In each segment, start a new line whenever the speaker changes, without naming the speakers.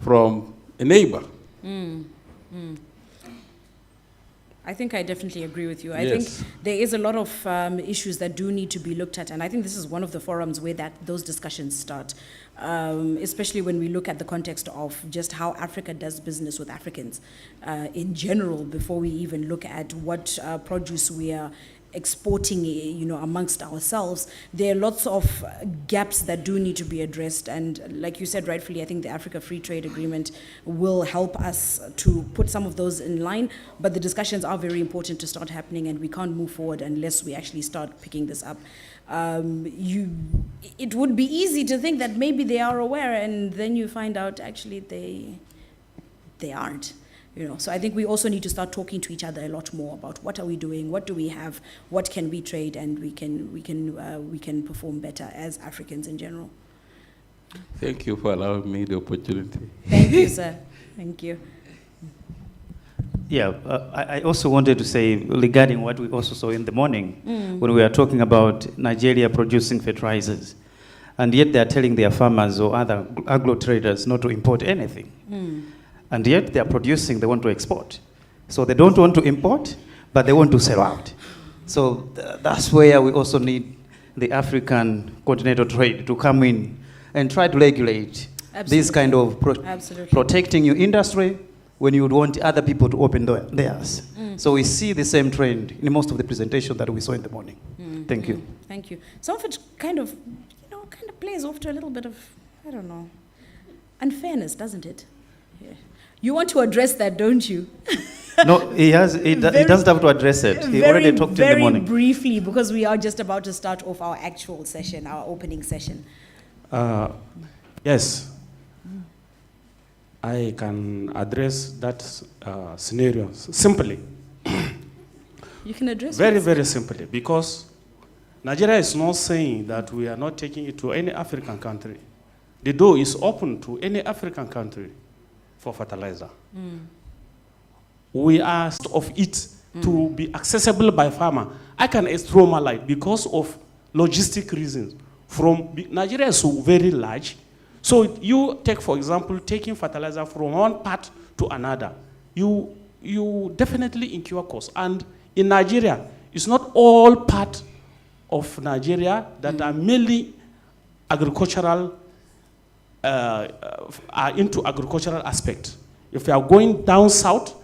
from a neighbor.
I think I definitely agree with you. I
Yes.
think there is a lot of issues that do need to be looked at, and I think this is one of the forums where those discussions start, especially when we look at the context of just how Africa does business with Africans in general, before we even look at what produce we are exporting, amongst ourselves. There are lots of gaps that do need to be addressed, and like you said rightfully, I think the Africa Free Trade Agreement will help us to put some of those in line, but the discussions are very important to start happening, and we can't move forward unless we actually start picking this up. It would be easy to think that maybe they are aware, and then you find out actually they aren't. So I think we also need to start talking to each other a lot more about what are we doing, what do we have, what can we trade, and we can perform better as Africans in general.
Thank you for allowing me the opportunity.
Thank you, sir. Thank you.
Yeah, I also wanted to say regarding what we also saw in the morning when we were talking about Nigeria producing fertilizers, and yet they are telling their farmers or other agro traders not to import anything. And yet they are producing, they want to export. So they don't want to import, but they want to sell out. So that's where we also need the African continental trade to come in and try to regulate this kind of protecting your industry when you would want other people to open theirs. So we see the same trend in most of the presentation that we saw in the morning. Thank you.
Thank you. Some of it kind of plays off to a little bit of, unfairness, doesn't it? Yeah. You want to address that, don't you?
No, he doesn't have to address it. He already talked in the morning.
Very briefly, because we are just about to start off our actual session, our opening session.
Yes. I can address that scenario simply.
You can address
it? Very simply, because Nigeria is not saying that we are not taking it to any African country. The door is open to any African country for fertilizer. We asked of it to be accessible by farmer. I can throw my light because of logistic reasons. Nigeria is so very large. So you take, for example, taking fertilizer from one part to another. You definitely incur costs. And in Nigeria, it's not all part of Nigeria that are mainly agricultural, are into agricultural aspect. If you are going down south,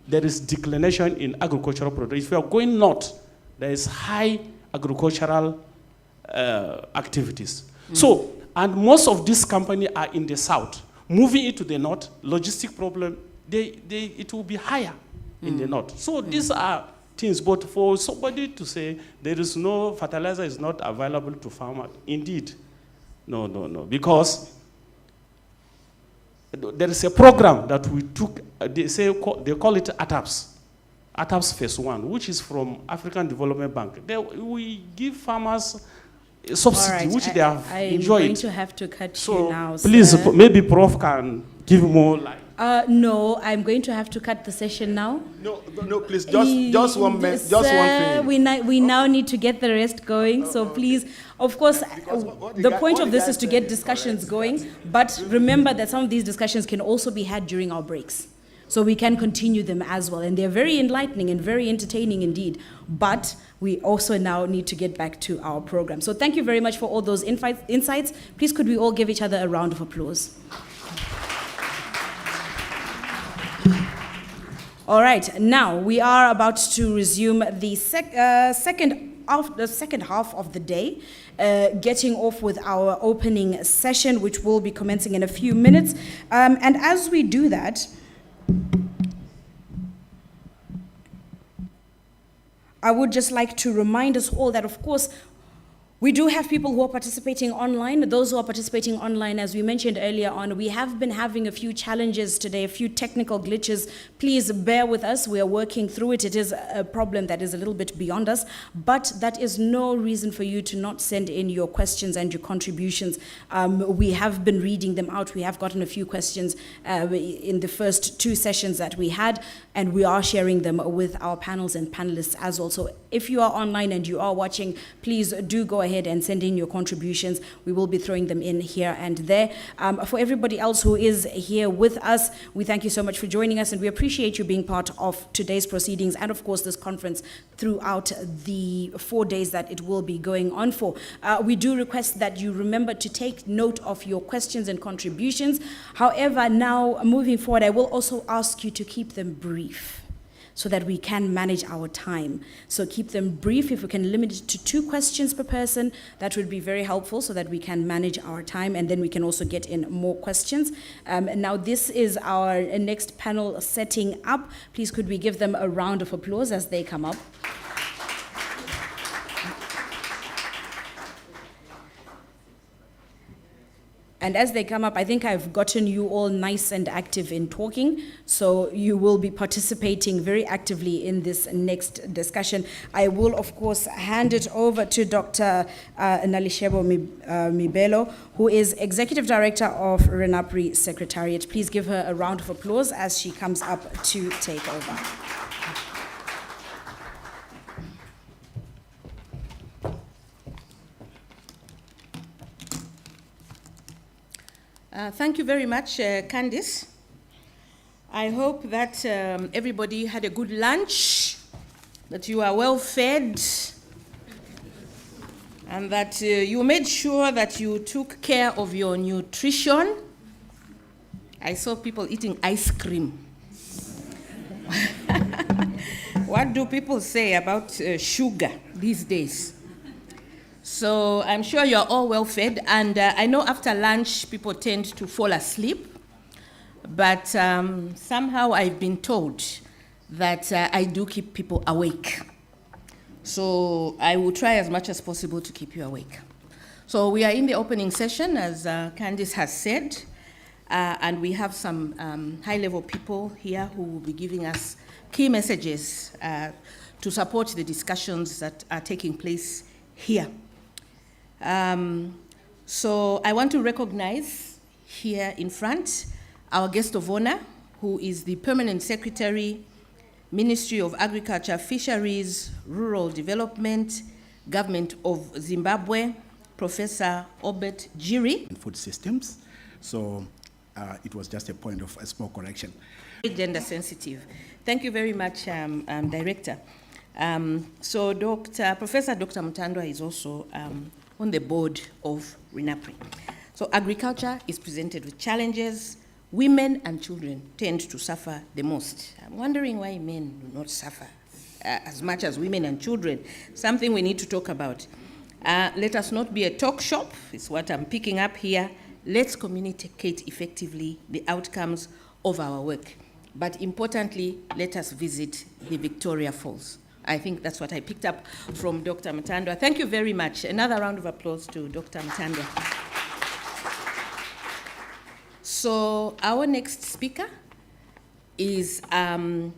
there is declination in agricultural production. If you are going north, there is high agricultural activities. So, and most of these companies are in the south. Moving it to the north, logistic problem, it will be higher in the north. So these are things, but for somebody to say there is no fertilizer is not available to farmers, indeed, no, because there is a program that we took, they call it ATAPS Phase 1, which is from African Development Bank. We give farmers a subsidy, which they have enjoyed.
I'm going to have to cut you now,
please,
sir.
maybe Prof can give more light.
No, I'm going to have to cut the session now.
No, please, just 1 minute, just one thing.
We now need to get the rest going, so please, of course, the point of this is to get discussions going, but remember that some of these discussions can also be had during our breaks. So we can continue them as well, and they're very enlightening and very entertaining indeed, but we also now need to get back to our program. So thank you very much for all those insights. Please could we all give each other a round of applause? All right, now we are about to resume the second half of the day, getting off with our opening session, which will be commencing in a few minutes. And as we do that, I would just like to remind us all that, of course, we do have people who are participating online. Those who are participating online, as we mentioned earlier on, we have been having a few challenges today, a few technical glitches. Please bear with us. We are working through it. It is a problem that is a little bit beyond us, but that is no reason for you to not send in your questions and your contributions. We have been reading them out. We have gotten a few questions in the first 2 sessions that we had, and we are sharing them with our panels and panelists as well. So if you are online and you are watching, please do go ahead ahead and send in your contributions. We will be throwing them in here and there. For everybody else who is here with us, we thank you so much for joining us, and we appreciate you being part of today's proceedings and, of course, this conference throughout the 4 days that it will be going on for. We do request that you remember to take note of your questions and contributions. However, now moving forward, I will also ask you to keep them brief, so that we can manage our time. So keep them brief. If we can limit it to 2 questions per person, that would be very helpful, so that we can manage our time, and then we can also get in more questions. Now this is our next panel setting up. Please could we give them a round of applause as they come up. And as they come up, I think I've gotten you all nice and active in talking, so you will be participating very actively in this next discussion. I will, of course, hand it over to Dr. Nalishebo Mibelo, who is Executive Director of ReNAPRI Secretariat. Please give her a round of applause as she comes up to take over.
Thank you very much, Candice. I hope that everybody had a good lunch, that you are well fed, and that you made sure that you took care of your nutrition. I saw people eating ice cream. What do people say about sugar these days? So I'm sure you're all well fed, and I know after lunch people tend to fall asleep, but somehow I've been told that I do keep people awake. So I will try as much as possible to keep you awake. So we are in the opening session, as Candice has said, and we have some high-level people here who will be giving us key messages to support the discussions that are taking place here. So I want to recognize here in front our guest of honor, who is the Permanent Secretary, Ministry of Agriculture, Fisheries, Rural Development, Government of Zimbabwe, Professor Obert Jiri.
Food systems. So it was just a point of a small correction.
Gender sensitive. Thank you very much, Director. So Professor Dr. Mutandwa is also on the board of ReNAPRI. So agriculture is presented with challenges. Women and children tend to suffer the most. I'm wondering why men do not suffer as much as women and children. Something we need to talk about. Let us not be a talk shop, is what I'm picking up here. Let's communicate effectively the outcomes of our work. But importantly, let us visit the Victoria Falls. I think that's what I picked up from Dr. Mutandwa. Thank you very much. Another round of applause to Dr. Mutandwa. So our next speaker is Mia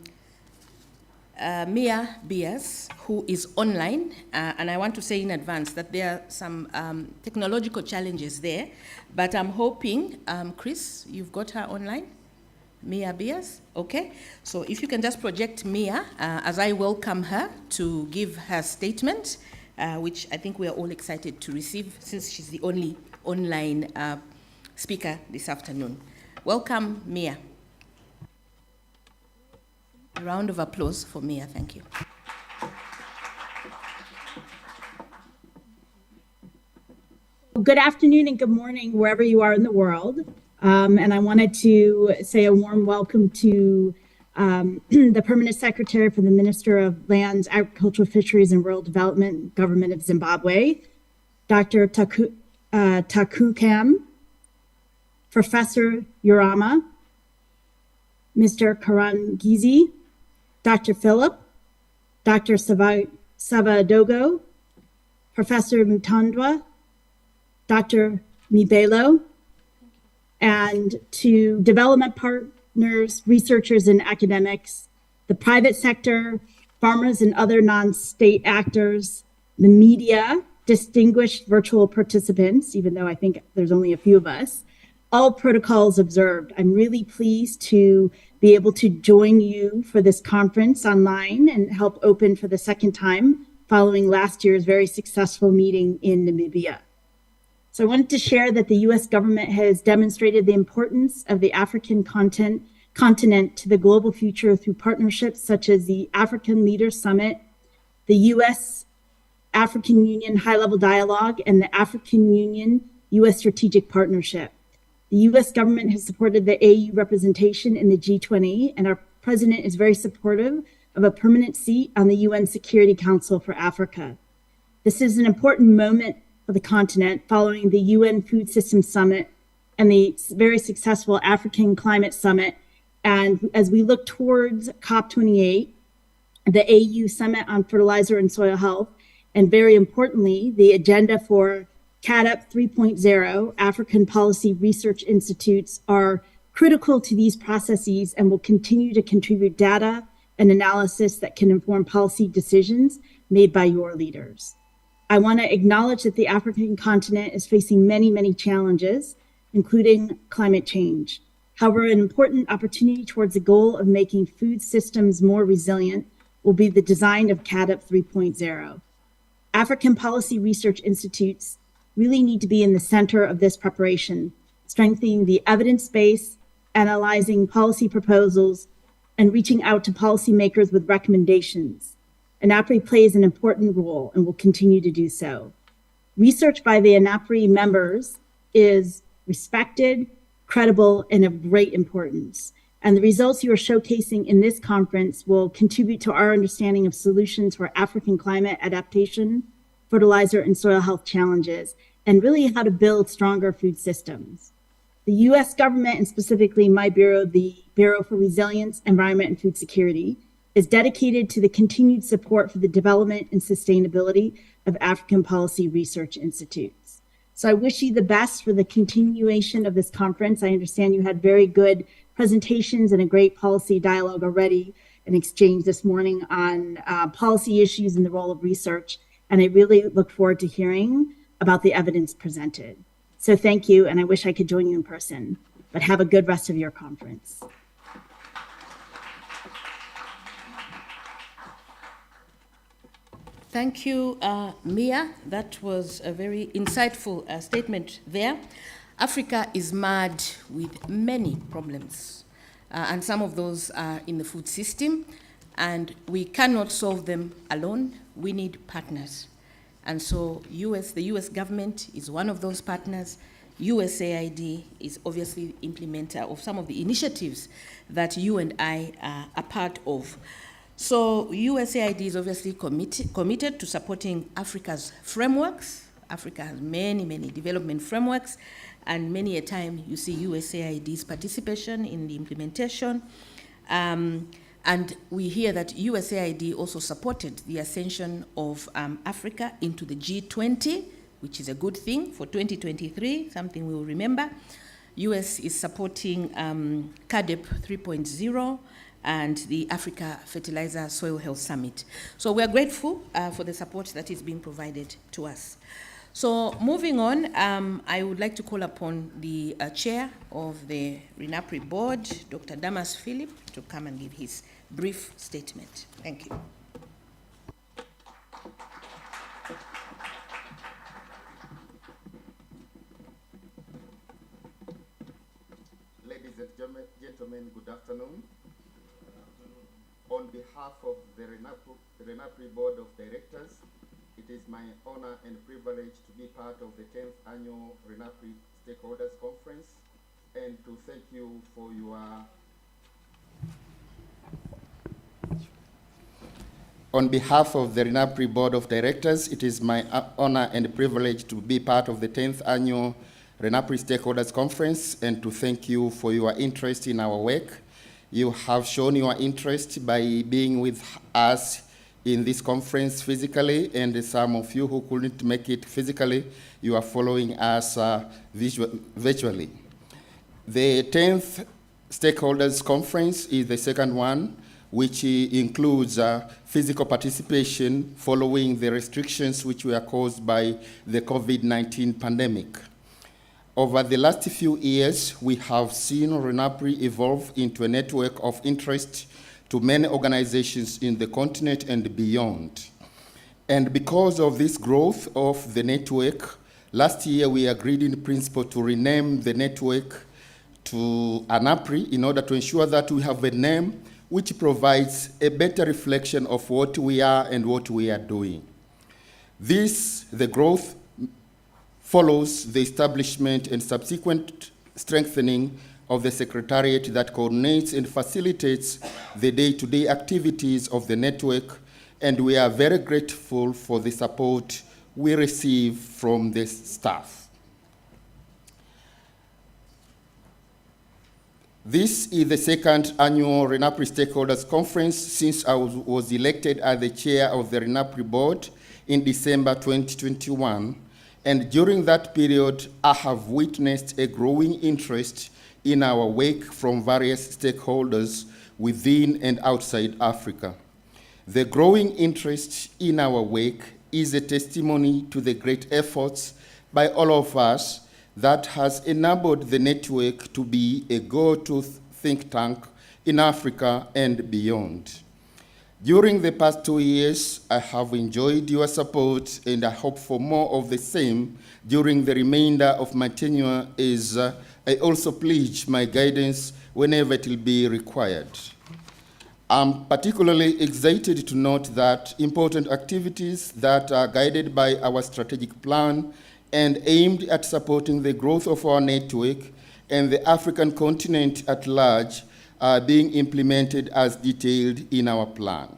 Bias, who is online. And I want to say in advance that there are some technological challenges there. But I'm hoping, Chris, you've got her online? Mia Bias, okay. So if you can just project Mia as I welcome her to give her statement, which I think we are all excited to receive since she's the only online speaker this afternoon. Welcome, Mia. A round of applause for Mia, thank you.
Good afternoon and good morning, wherever you are in the world. And I wanted to say a warm welcome to the Permanent Secretary for the Minister of Lands, Agricultural Fisheries and Rural Development, Government of Zimbabwe, Dr. Takukam, Professor Urama, Mr. Karangizi, Dr. Philip, Dr. Savadogo, Professor Mutandwa, Dr. Mibelo, and to development partners, researchers, and academics, the private sector, farmers and other non-state actors, the media, distinguished virtual participants, even though I think there's only a few of us, all protocols observed. I'm really pleased to be able to join you for this conference online and help open for the second time following last year's very successful meeting in Namibia. So I wanted to share that the US government has demonstrated the importance of the African continent to the global future through partnerships such as the African Leaders Summit, the US African Union High-Level Dialogue, and the African Union US Strategic Partnership. The US government has supported the AU representation in the G20, and our president is very supportive of a permanent seat on the UN Security Council for Africa. This is an important moment for the continent following the UN Food Systems Summit and the very successful African Climate Summit. And as we look towards COP28, the AU Summit on Fertilizer and Soil Health, and very importantly, the agenda for CAADP 3.0, African Policy Research Institutes, are critical to these processes and will continue to contribute data and analysis that can inform policy decisions made by your leaders. I want to acknowledge that the African continent is facing many, many challenges, including climate change. However, an important opportunity towards the goal of making food systems more resilient will be the design of CAADP 3.0. African Policy Research Institutes really need to be in the center of this preparation, strengthening the evidence base, analyzing policy proposals, and reaching out to policymakers with recommendations. ReNAPRI plays an important role and will continue to do so. Research by the ReNAPRI members is respected, credible, and of great importance. And the results you are showcasing in this conference will contribute to our understanding of solutions for African climate adaptation, fertilizer and soil health challenges, and really how to build stronger food systems. The US government, and specifically my bureau, the Bureau for Resilience, Environment, and Food Security, is dedicated to the continued support for the development and sustainability of African Policy Research Institutes. So I wish you the best for the continuation of this conference. I understand you had very good presentations and a great policy dialogue already, an exchange this morning on policy issues and the role of research. And I really look forward to hearing about the evidence presented. So thank you, and I wish I could join you in person, but have a good rest of your conference.
Thank you, Mia. That was a very insightful statement there. Africa is mad with many problems, and some of those are in the food system, and we cannot solve them alone. We need partners. And so the US government is one of those partners. USAID is obviously the implementer of some of the initiatives that you and I are a part of. So USAID is obviously committed to supporting Africa's frameworks. Africa has many, many development frameworks, and many a time you see USAID's participation in the implementation. And we hear that USAID also supported the ascension of Africa into the G20, which is a good thing for 2023, something we will remember. US is supporting CAADP 3.0 and the Africa Fertilizer Soil Health Summit. So we are grateful for the support that is being provided to us. So moving on, I would like to call upon the chair of the ReNAPRI board, Dr. Damas Philip, to come and give his brief statement. Thank you.
Ladies and gentlemen, good afternoon. On behalf of the ReNAPRI Board of Directors, it is my honor and privilege to be part of the 10th Annual ReNAPRI Stakeholders Conference and to thank you for your On behalf of the ReNAPRI Board of Directors, it is my honor and privilege to be part of the 10th Annual ReNAPRI Stakeholders Conference and to thank you for your interest in our work. You have shown your interest by being with us in this conference physically, and some of you who couldn't make it physically, you are following us virtually. The 10th Stakeholders Conference is the second one, which includes physical participation following the restrictions which were caused by the COVID-19 pandemic. Over the last few years, we have seen ReNAPRI evolve into a network of interest to many organizations in the continent and beyond. And because of this growth of the network, last year we agreed in principle to rename the network to ReNAPRI in order to ensure that we have a name which provides a better reflection of what we are and what we are doing. The growth follows the establishment and subsequent strengthening of the secretariat that coordinates and facilitates the day-to-day activities of the network, and we are very grateful for the support we receive from the staff. This is the second annual ReNAPRI Stakeholders Conference since I was elected as the chair of the ReNAPRI board in December 2021. And during that period, I have witnessed a growing interest in our work from various stakeholders within and outside Africa. The growing interest in our work is a testimony to the great efforts by all of us that has enabled the network to be a go-to think tank in Africa and beyond. During the past 2 years, I have enjoyed your support, and I hope for more of the same during the remainder of my tenure, as I also pledge my guidance whenever it will be required. I'm particularly excited to note that important activities that are guided by our strategic plan and aimed at supporting the growth of our network and the African continent at large are being implemented as detailed in our plan.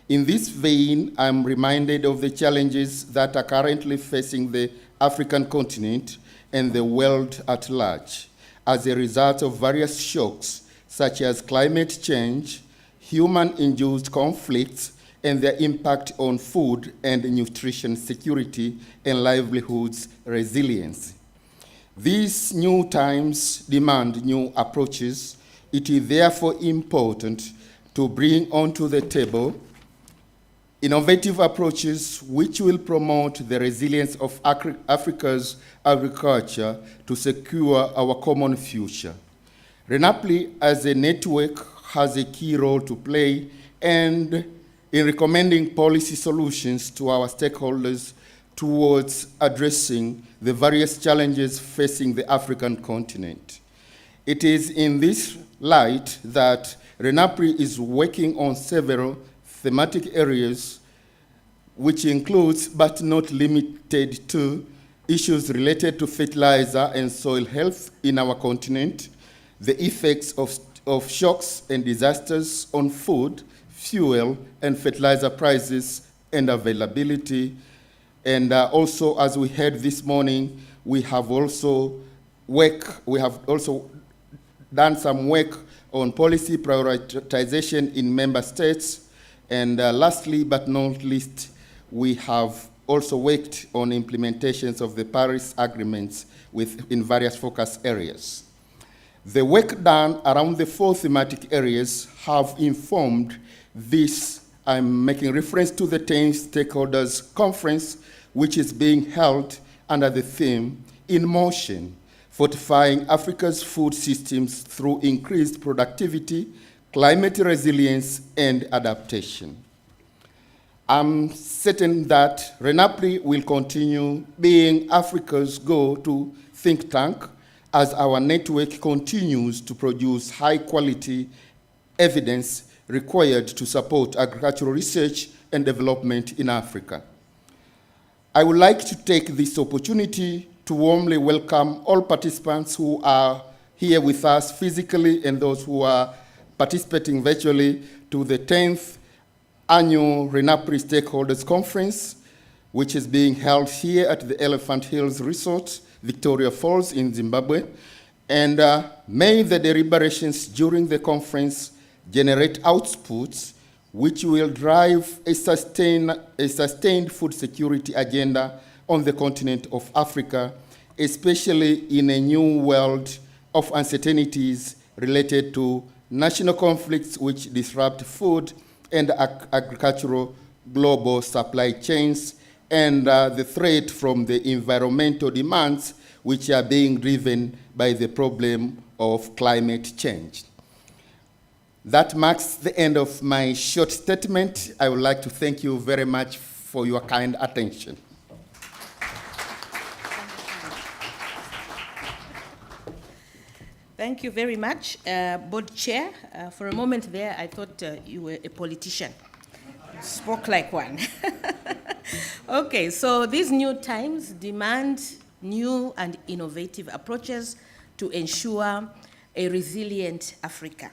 In this vein, I'm reminded of the challenges that are currently facing the African continent and the world at large as a result of various shocks such as climate change, human-induced conflicts, and their impact on food and nutrition security and livelihoods resilience. These new times demand new approaches. It is therefore important to bring onto the table innovative approaches which will promote the resilience of Africa's agriculture to secure our common future. ReNAPRI as a network has a key role to play and in recommending policy solutions to our stakeholders towards addressing the various challenges facing the African continent. It is in this light that ReNAPRI is working on several thematic areas, which includes, but not limited to, issues related to fertilizer and soil health in our continent, the effects of shocks and disasters on food, fuel, and fertilizer prices and availability. And also, as we heard this morning, we have also done some work on policy prioritization in member states. And lastly, but not least, we have also worked on implementations of the Paris agreements in various focus areas. The work done around the 4 thematic areas have informed this. I'm making reference to the 10th Stakeholders Conference, which is being held under the theme, In Motion, Fortifying Africa's Food Systems Through Increased Productivity, Climate Resilience, and Adaptation. I'm certain that ReNAPRI will continue being Africa's go-to think tank as our network continues to produce high-quality evidence required to support agricultural research and development in Africa. I would like to take this opportunity to warmly welcome all participants who are here with us physically and those who are participating virtually to the 10th Annual ReNAPRI Stakeholders Conference, which is being held here at the Elephant Hills Resort, Victoria Falls in Zimbabwe. And may the deliberations during the conference generate outputs which will drive a sustained food security agenda on the continent of Africa, especially in a new world of uncertainties related to national conflicts which disrupt food and agricultural global supply chains, and the threat from the environmental demands which are being driven by the problem of climate change. That marks the end of my short statement. I would like to thank you very much for your kind attention.
Thank you very much, Board Chair. For a moment there, I thought you were a politician. You spoke like one. Okay, so these new times demand new and innovative approaches to ensure a resilient Africa.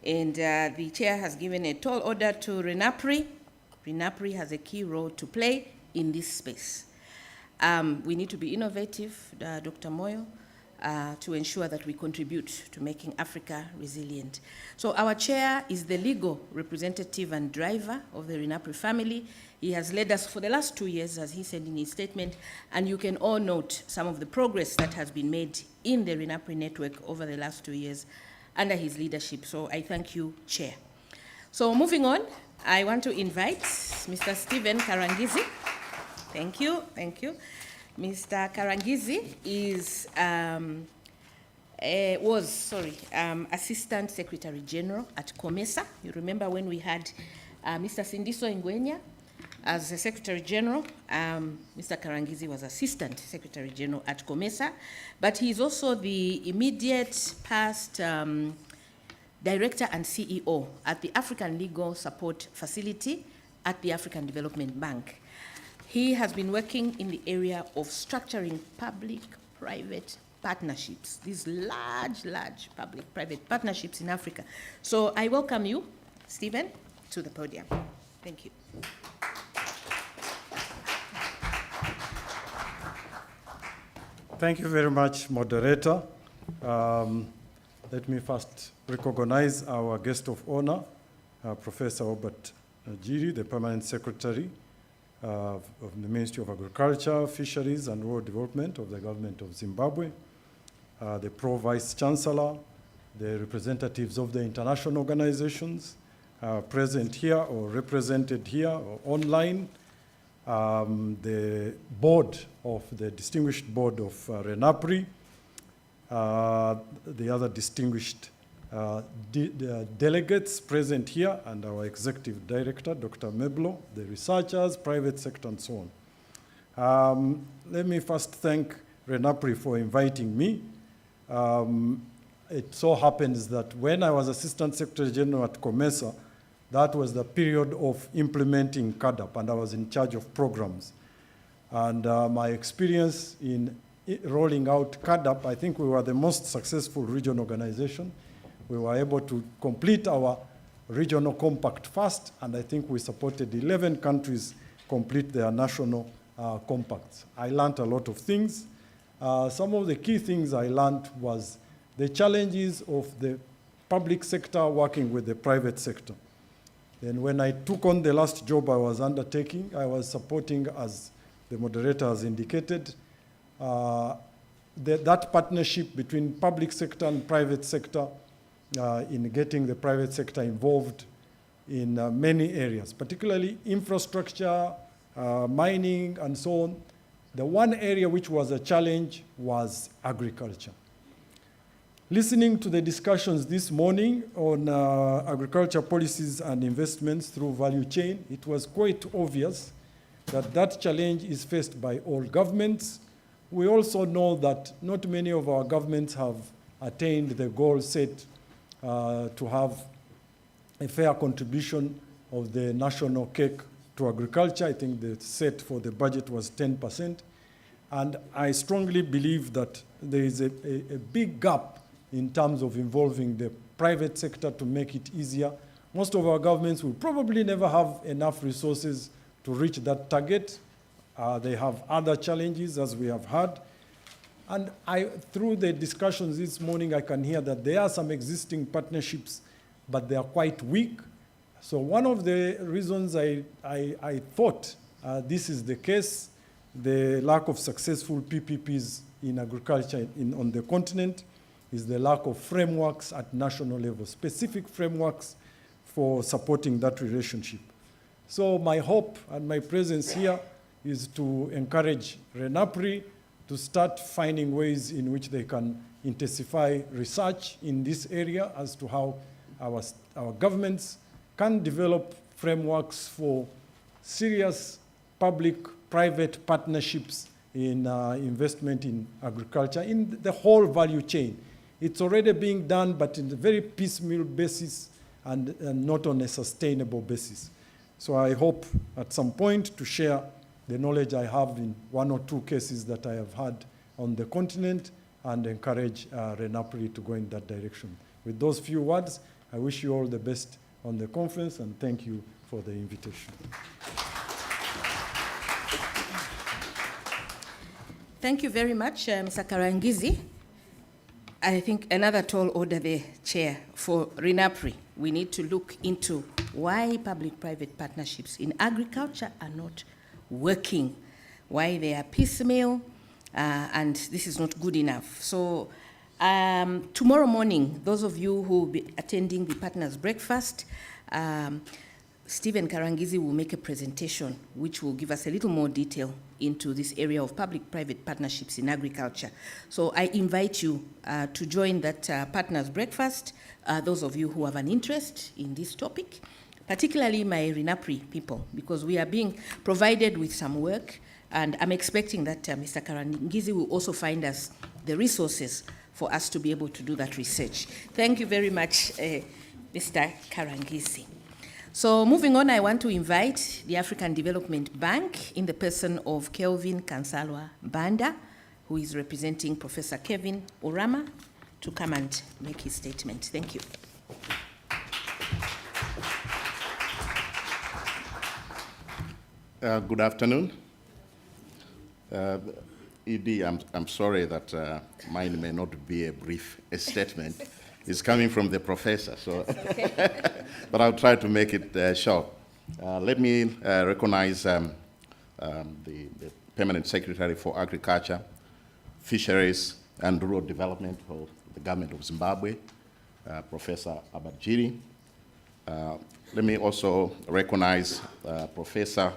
And the Chair has given a tall order to ReNAPRI. ReNAPRI has a key role to play in this space. We need to be innovative, Dr. Moyo, to ensure that we contribute to making Africa resilient. So our chair is the legal representative and driver of the ReNAPRI family. He has led us for the last 2 years, as he said in his statement, and you can all note some of the progress that has been made in the ReNAPRI network over the last 2 years under his leadership. So I thank you, Chair. So moving on, I want to invite Mr. Stephen Karangizi. Thank you, thank you. Mr. Karangizi is, Assistant Secretary General at COMESA. You remember when we had Mr. Sindiso Ngwenya as the Secretary General. Mr. Karangizi was Assistant Secretary General at COMESA, but he's also the immediate past Director and CEO at the African Legal Support Facility at the African Development Bank. He has been working in the area of structuring public-private partnerships, these large public-private partnerships in Africa. So I welcome you, Stephen, to the podium. Thank you.
Thank you very much, moderator. Let me first recognize our guest of honor, Professor Robert Jiri, the Permanent Secretary of the Ministry of Agriculture, Fisheries and Rural Development of the Government of Zimbabwe, the Pro-Vice Chancellor, the representatives of the international organizations present here or represented here or online, the board of the distinguished board of ReNAPRI, the other distinguished delegates present here, and our executive director, Dr. Meblo, the researchers, private sector, and so on. Let me first thank ReNAPRI for inviting me. It so happens that when I was Assistant Secretary General at COMESA, that was the period of implementing CADAP, and I was in charge of programs. And my experience in rolling out CADAP, I think we were the most successful region organization. We were able to complete our regional compact first, and I think we supported 11 countries complete their national compacts. I learned a lot of things. Some of the key things I learned was the challenges of the public sector working with the private sector. Then when I took on the last job I was undertaking, I was supporting, as the moderator has indicated, that partnership between public sector and private sector in getting the private sector involved in many areas, particularly infrastructure, mining, and so on. The one area which was a challenge was agriculture. Listening to the discussions this morning on agriculture policies and investments through value chain, it was quite obvious that that challenge is faced by all governments. We also know that not many of our governments have attained the goal set to have a fair contribution of the national cake to agriculture. I think the set for the budget was 10%. And I strongly believe that there is a big gap in terms of involving the private sector to make it easier. Most of our governments will probably never have enough resources to reach that target. They have other challenges, as we have heard. And through the discussions this morning, I can hear that there are some existing partnerships, but they are quite weak. So one of the reasons I thought this is the case, the lack of successful PPPs in agriculture on the continent, is the lack of frameworks at national level, specific frameworks for supporting that relationship. So my hope and my presence here is to encourage ReNAPRI to start finding ways in which they can intensify research in this area as to how our governments can develop frameworks for serious public-private partnerships in investment in agriculture in the whole value chain. It's already being done, but in a very piecemeal basis and not on a sustainable basis. So I hope at some point to share the knowledge I have in 1 or 2 cases that I have had on the continent and encourage ReNAPRI to go in that direction. With those few words, I wish you all the best on the conference and thank you for the invitation.
Thank you very much, Mr. Karangizi. I think another tall order there, Chair, for ReNAPRI. We need to look into why public-private partnerships in agriculture are not working, why they are piecemeal, and this is not good enough. So tomorrow morning, those of you who will be attending the Partners Breakfast, Stephen Karangizi will make a presentation which will give us a little more detail into this area of public-private partnerships in agriculture. So I invite you to join that Partners Breakfast, those of you who have an interest in this topic, particularly my ReNAPRI people, because we are being provided with some work, and I'm expecting that Mr. Karangizi will also find us the for us to be able to do that research. Thank you very much, Mr. Karangizi. So moving on, I want to invite the African Development Bank in the person of Kelvin Kansalwa Banda, who is representing Professor Kevin Orama, to come and make his statement. Thank you.
Good afternoon. ED, I'm sorry that mine may not be a brief statement. It's coming from the professor, so but I'll try to make it short. Let me recognize the Permanent Secretary for Agriculture, Fisheries and Rural Development for the government of Zimbabwe, Professor Abadjiri. Let me also recognize Professor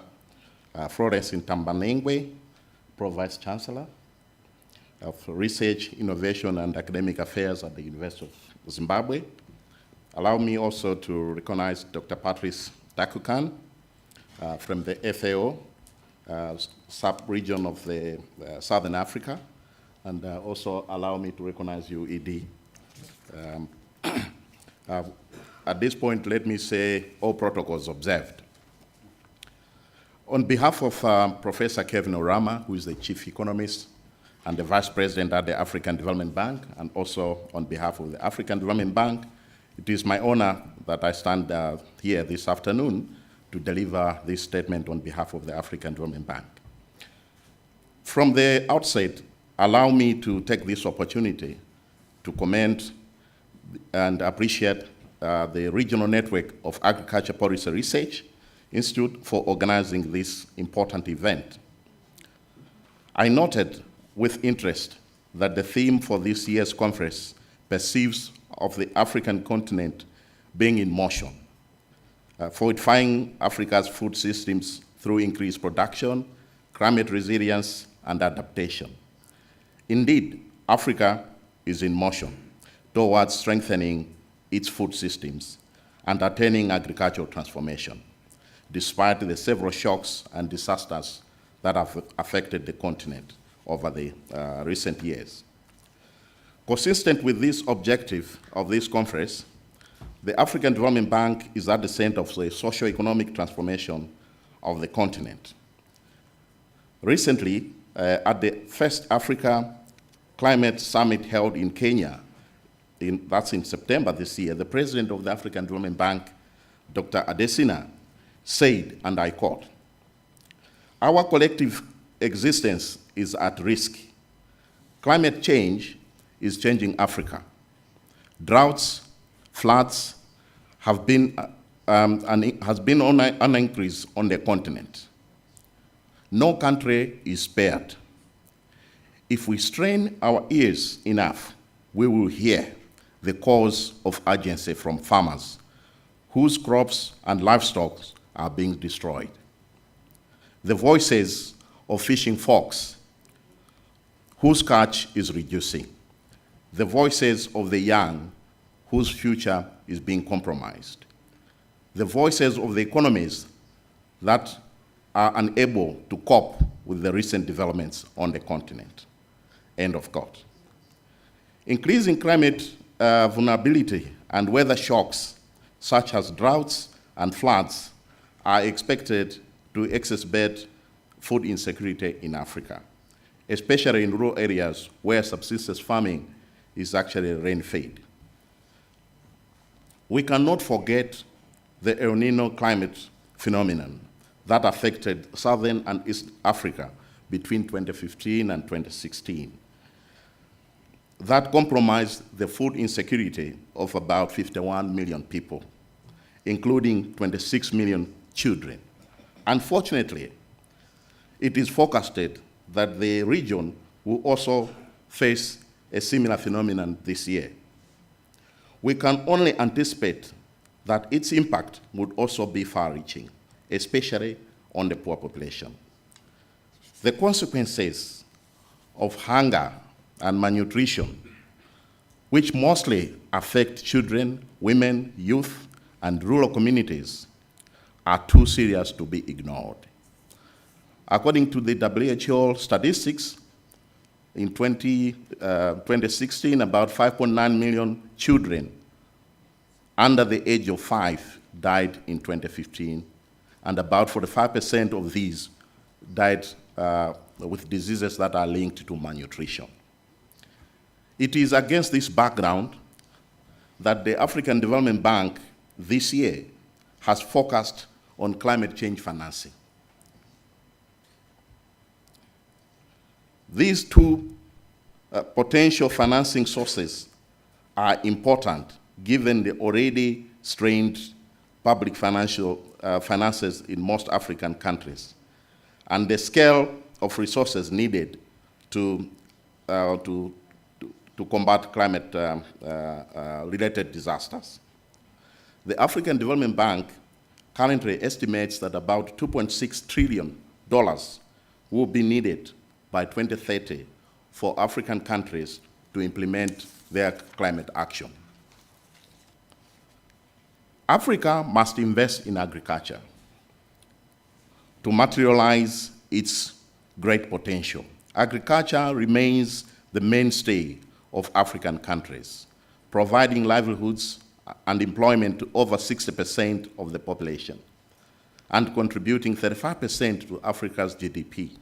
Florence Ntambanengwe, Pro-Vice Chancellor of Research, Innovation and Academic Affairs at the University of Zimbabwe. Allow me also to recognize Dr. Patrice Takukan from the FAO, sub-region of the Southern Africa, and also allow me to recognize you, ED. At this point, let me say all protocols observed. On behalf of Professor Kevin Orama, who is the Chief Economist and the Vice President at the African Development Bank, and also on behalf of the African Development Bank, it is my honor that I stand here this afternoon to deliver this statement on behalf of the African Development Bank. From the outset, allow me to take this opportunity to commend and appreciate the Regional Network of Agriculture Policy Research Institute for organizing this important event. I noted with interest that the theme for this year's conference perceives of the African continent being in motion, fortifying Africa's food systems through increased production, climate resilience, and adaptation. Indeed, Africa is in motion towards strengthening its food systems and attaining agricultural transformation, despite the several shocks and disasters that have affected the continent over the recent years. Consistent with this objective of this conference, the African Development Bank is at the center of the socio-economic transformation of the continent. Recently, at the first Africa Climate Summit held in Kenya, that's in September this year, the president of the African Development Bank, Dr. Adesina, said, and I quote, "Our collective existence is at risk. Climate change is changing Africa. Droughts, floods have been on an increase on the continent. No country is spared. If we strain our ears enough, we will hear the calls of urgency from farmers whose crops and livestock are being destroyed. The voices of fishing folks whose catch is reducing. The voices of the young whose future is being compromised. The voices of the economies that are unable to cope with the recent developments on the continent. End of quote. Increasing climate vulnerability and weather shocks, such as droughts and floods, are expected to exacerbate food insecurity in Africa, especially in rural areas where subsistence farming is actually rain-fed. We cannot forget the El Nino climate phenomenon that affected Southern and East Africa between 2015 and 2016. That compromised the food insecurity of about 51 million people, including 26 million children. Unfortunately, it is forecasted that the region will also face a similar phenomenon this year. We can only anticipate that its impact would also be far-reaching, especially on the poor population. The consequences of hunger and malnutrition, which mostly affect children, women, youth, and rural communities, are too serious to be ignored. According to the WHO statistics, in 2016, about 5.9 million children under the age of 5 died in 2015, and about 45% of these died with diseases that are linked to malnutrition. It is against this background that the African Development Bank this year has focused on climate change financing. These two potential financing sources are important given the already strained public finances in most African countries and the scale of resources needed to combat climate-related disasters. The African Development Bank currently estimates that about $2.6 trillion will be needed by 2030 for African countries to implement their climate action. Africa must invest in agriculture to materialize its great potential. Agriculture remains the mainstay of African countries, providing livelihoods and employment to over 60% of the population and contributing 35% to Africa's GDP.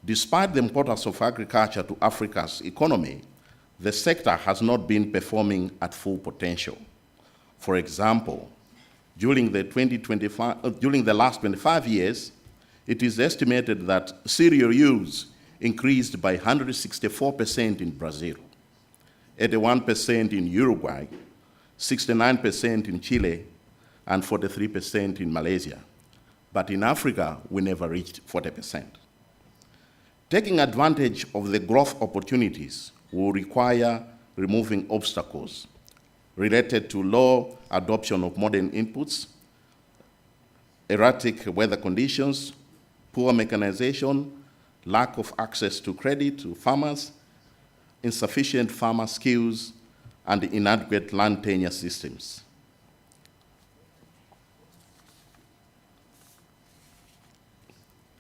Despite the importance of agriculture to Africa's economy, the sector has not been performing at full potential. For example, during the last 25 years, it is estimated that cereal yields increased by 164% in Brazil, 81% in Uruguay, 69% in Chile, and 43% in Malaysia. But in Africa, we never reached 40%. Taking advantage of the growth opportunities will require removing obstacles related to low adoption of modern inputs, erratic weather conditions, poor mechanization, lack of access to credit to farmers, insufficient farmer skills, and inadequate land tenure systems.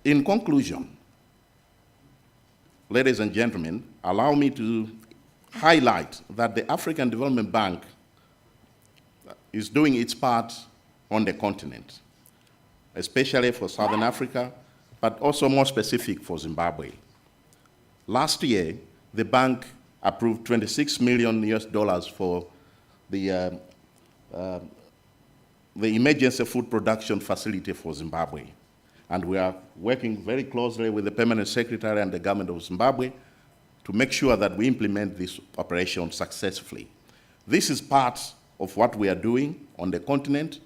In conclusion, ladies and gentlemen, allow me to highlight that the African Development Bank is doing its part on the continent, especially for Southern Africa, but also more specific for Zimbabwe. Last year, the bank approved $26 million for the emergency food production facility for Zimbabwe. And we are working very closely with the Permanent Secretary and the government of Zimbabwe to make sure that we implement this operation successfully. This is part of what we are doing on the continent,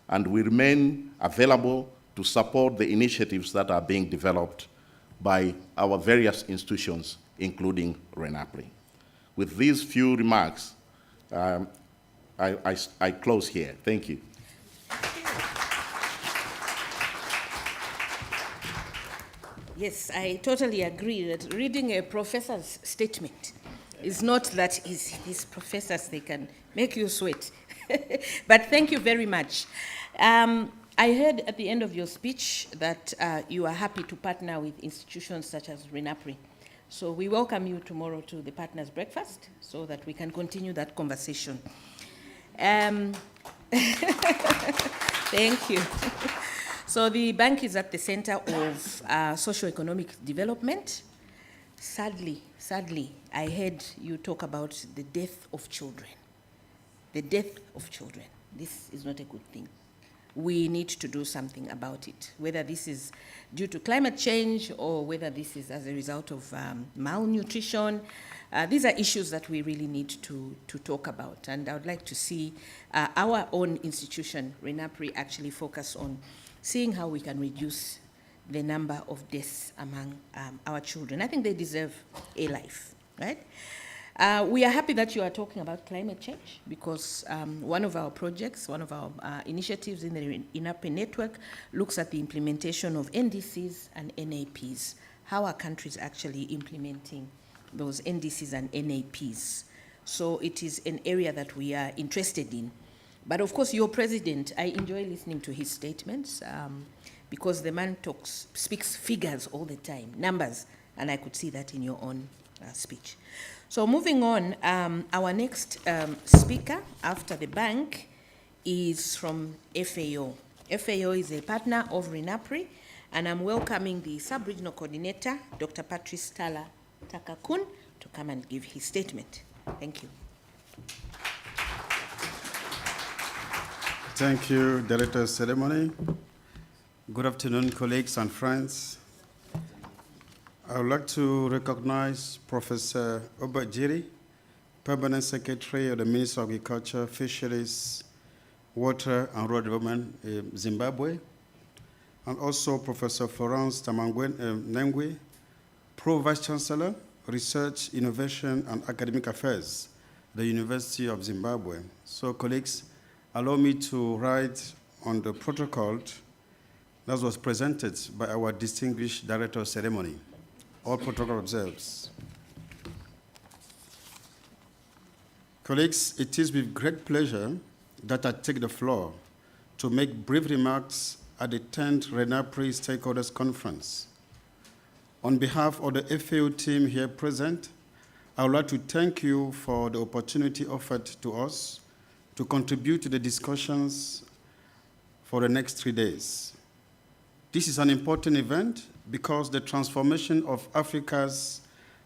and we remain available to support the initiatives that are being developed by our various institutions, including ReNAPRI. With these few remarks, I close here. Thank you.
Yes, I totally agree that reading a professor's statement is not that easy. These professors, they can make you sweat. But thank you very much. I heard at the end of your speech that you are happy to partner with institutions such as ReNAPRI. So we welcome you tomorrow to the Partners Breakfast so that we can continue that conversation. Thank you. So the bank is at the center of socio-economic development. Sadly, I heard you talk about the death of children. The death of children. This is not a good thing. We need to do something about it, whether this is due to climate change or whether this is as a result of malnutrition. These are issues that we really need to talk about. And I would like to see our own institution, ReNAPRI, actually focus on seeing how we can reduce the number of deaths among our children. I think they deserve a life, right? We are happy that you are talking about climate change because one of our projects, one of our initiatives in the ReNAPRI network looks at the implementation of NDCs and NAPs. How are countries actually implementing those NDCs and NAPs? So it is an area that we are interested in. But of course, your president, I enjoy listening to his statements because the man speaks figures all the time, numbers, and I could see that in your own speech. So moving on, our next speaker after the bank is from FAO. FAO is a partner of ReNAPRI, and I'm welcoming the sub-regional coordinator, Dr. Patrice Tala Takakun, to come and give his statement. Thank you.
Thank you, Director of Ceremony. Good afternoon, colleagues and friends. I would like to recognize Professor Obajiri, Permanent Secretary of the Ministry of Agriculture, Fisheries, Water and Rural Development in Zimbabwe, and also Professor Florence Tamangwe, Pro-Vice Chancellor, Research, Innovation and Academic Affairs, the University of Zimbabwe. So, colleagues, allow me to write on the protocol that was presented by our distinguished Director of Ceremony. All protocol observes. Colleagues, it is with great pleasure that I take the floor to make brief remarks at the 10th ReNAPRI Stakeholders Conference. On behalf of the FAO team here present, I would like to thank you for the opportunity offered to us to contribute to the discussions for the next 3 days. This is an important event because the transformation of Africa's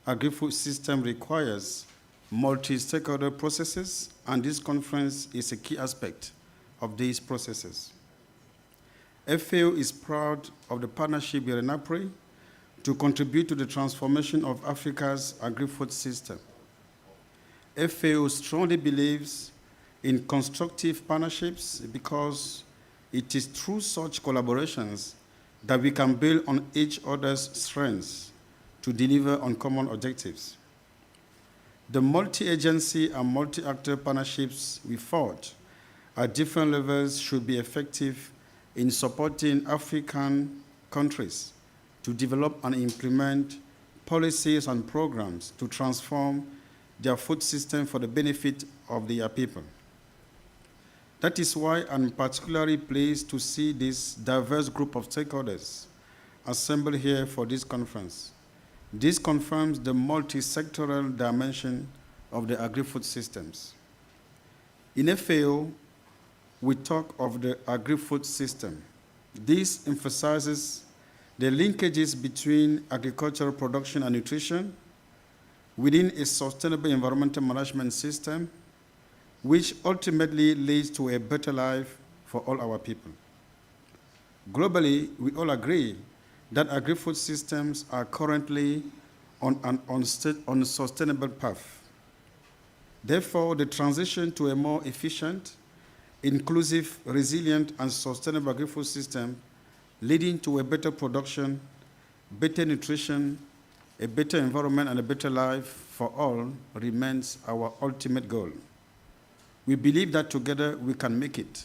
agri-food system requires multi-stakeholder processes, and this conference is a key aspect of these processes. FAO is proud of the partnership with ReNAPRI to contribute to the transformation of Africa's agri-food system. FAO strongly believes in constructive partnerships because it is through such collaborations that we can build on each other's strengths to deliver on common objectives. The multi-agency and multi-actor partnerships we forge at different levels should be effective in supporting African countries to develop and implement policies and programs to transform their food system for the benefit of their people. That is why I'm particularly pleased to see this diverse group of stakeholders assembled here for this conference. This confirms the multi-sectoral dimension of the agri-food systems. In FAO, we talk of the agri-food system. This emphasizes the linkages between agricultural production and nutrition within a sustainable environmental management system, which ultimately leads to a better life for all our people. Globally, we all agree that agri-food systems are currently on an unsustainable path. Therefore, the transition to a more efficient, inclusive, resilient, and sustainable agri-food system leading to a better production, better nutrition, a better environment, and a better life for all remains our ultimate goal. We believe that together we can make it.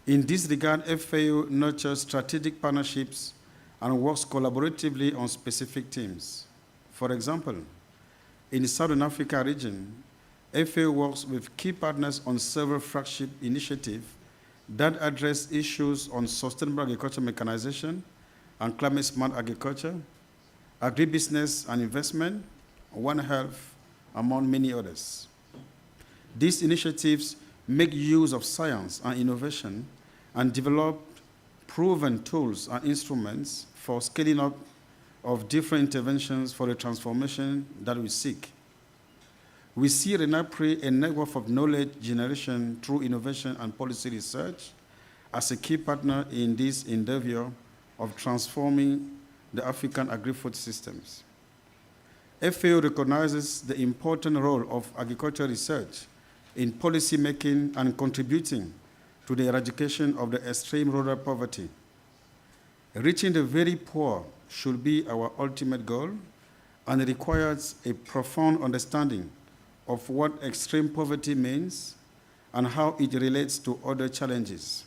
In this regard, FAO nurtures strategic partnerships and works collaboratively on specific themes. For example, in the Southern Africa region, FAO works with key partners on several flagship initiatives that address issues on sustainable agriculture mechanization and climate-smart agriculture, agribusiness and investment, One Health, among many others. These initiatives make use of science and innovation and develop proven tools and instruments for scaling up of different interventions for the transformation that we seek. We see ReNAPRI, a network of knowledge generation through innovation and policy research, as a key partner in this endeavor of transforming the African agri-food systems. FAO recognizes the important role of agricultural research in policy making and contributing to the eradication of the extreme rural poverty. Reaching the very poor should be our ultimate goal, and it requires a profound understanding of what extreme poverty means and how it relates to other challenges.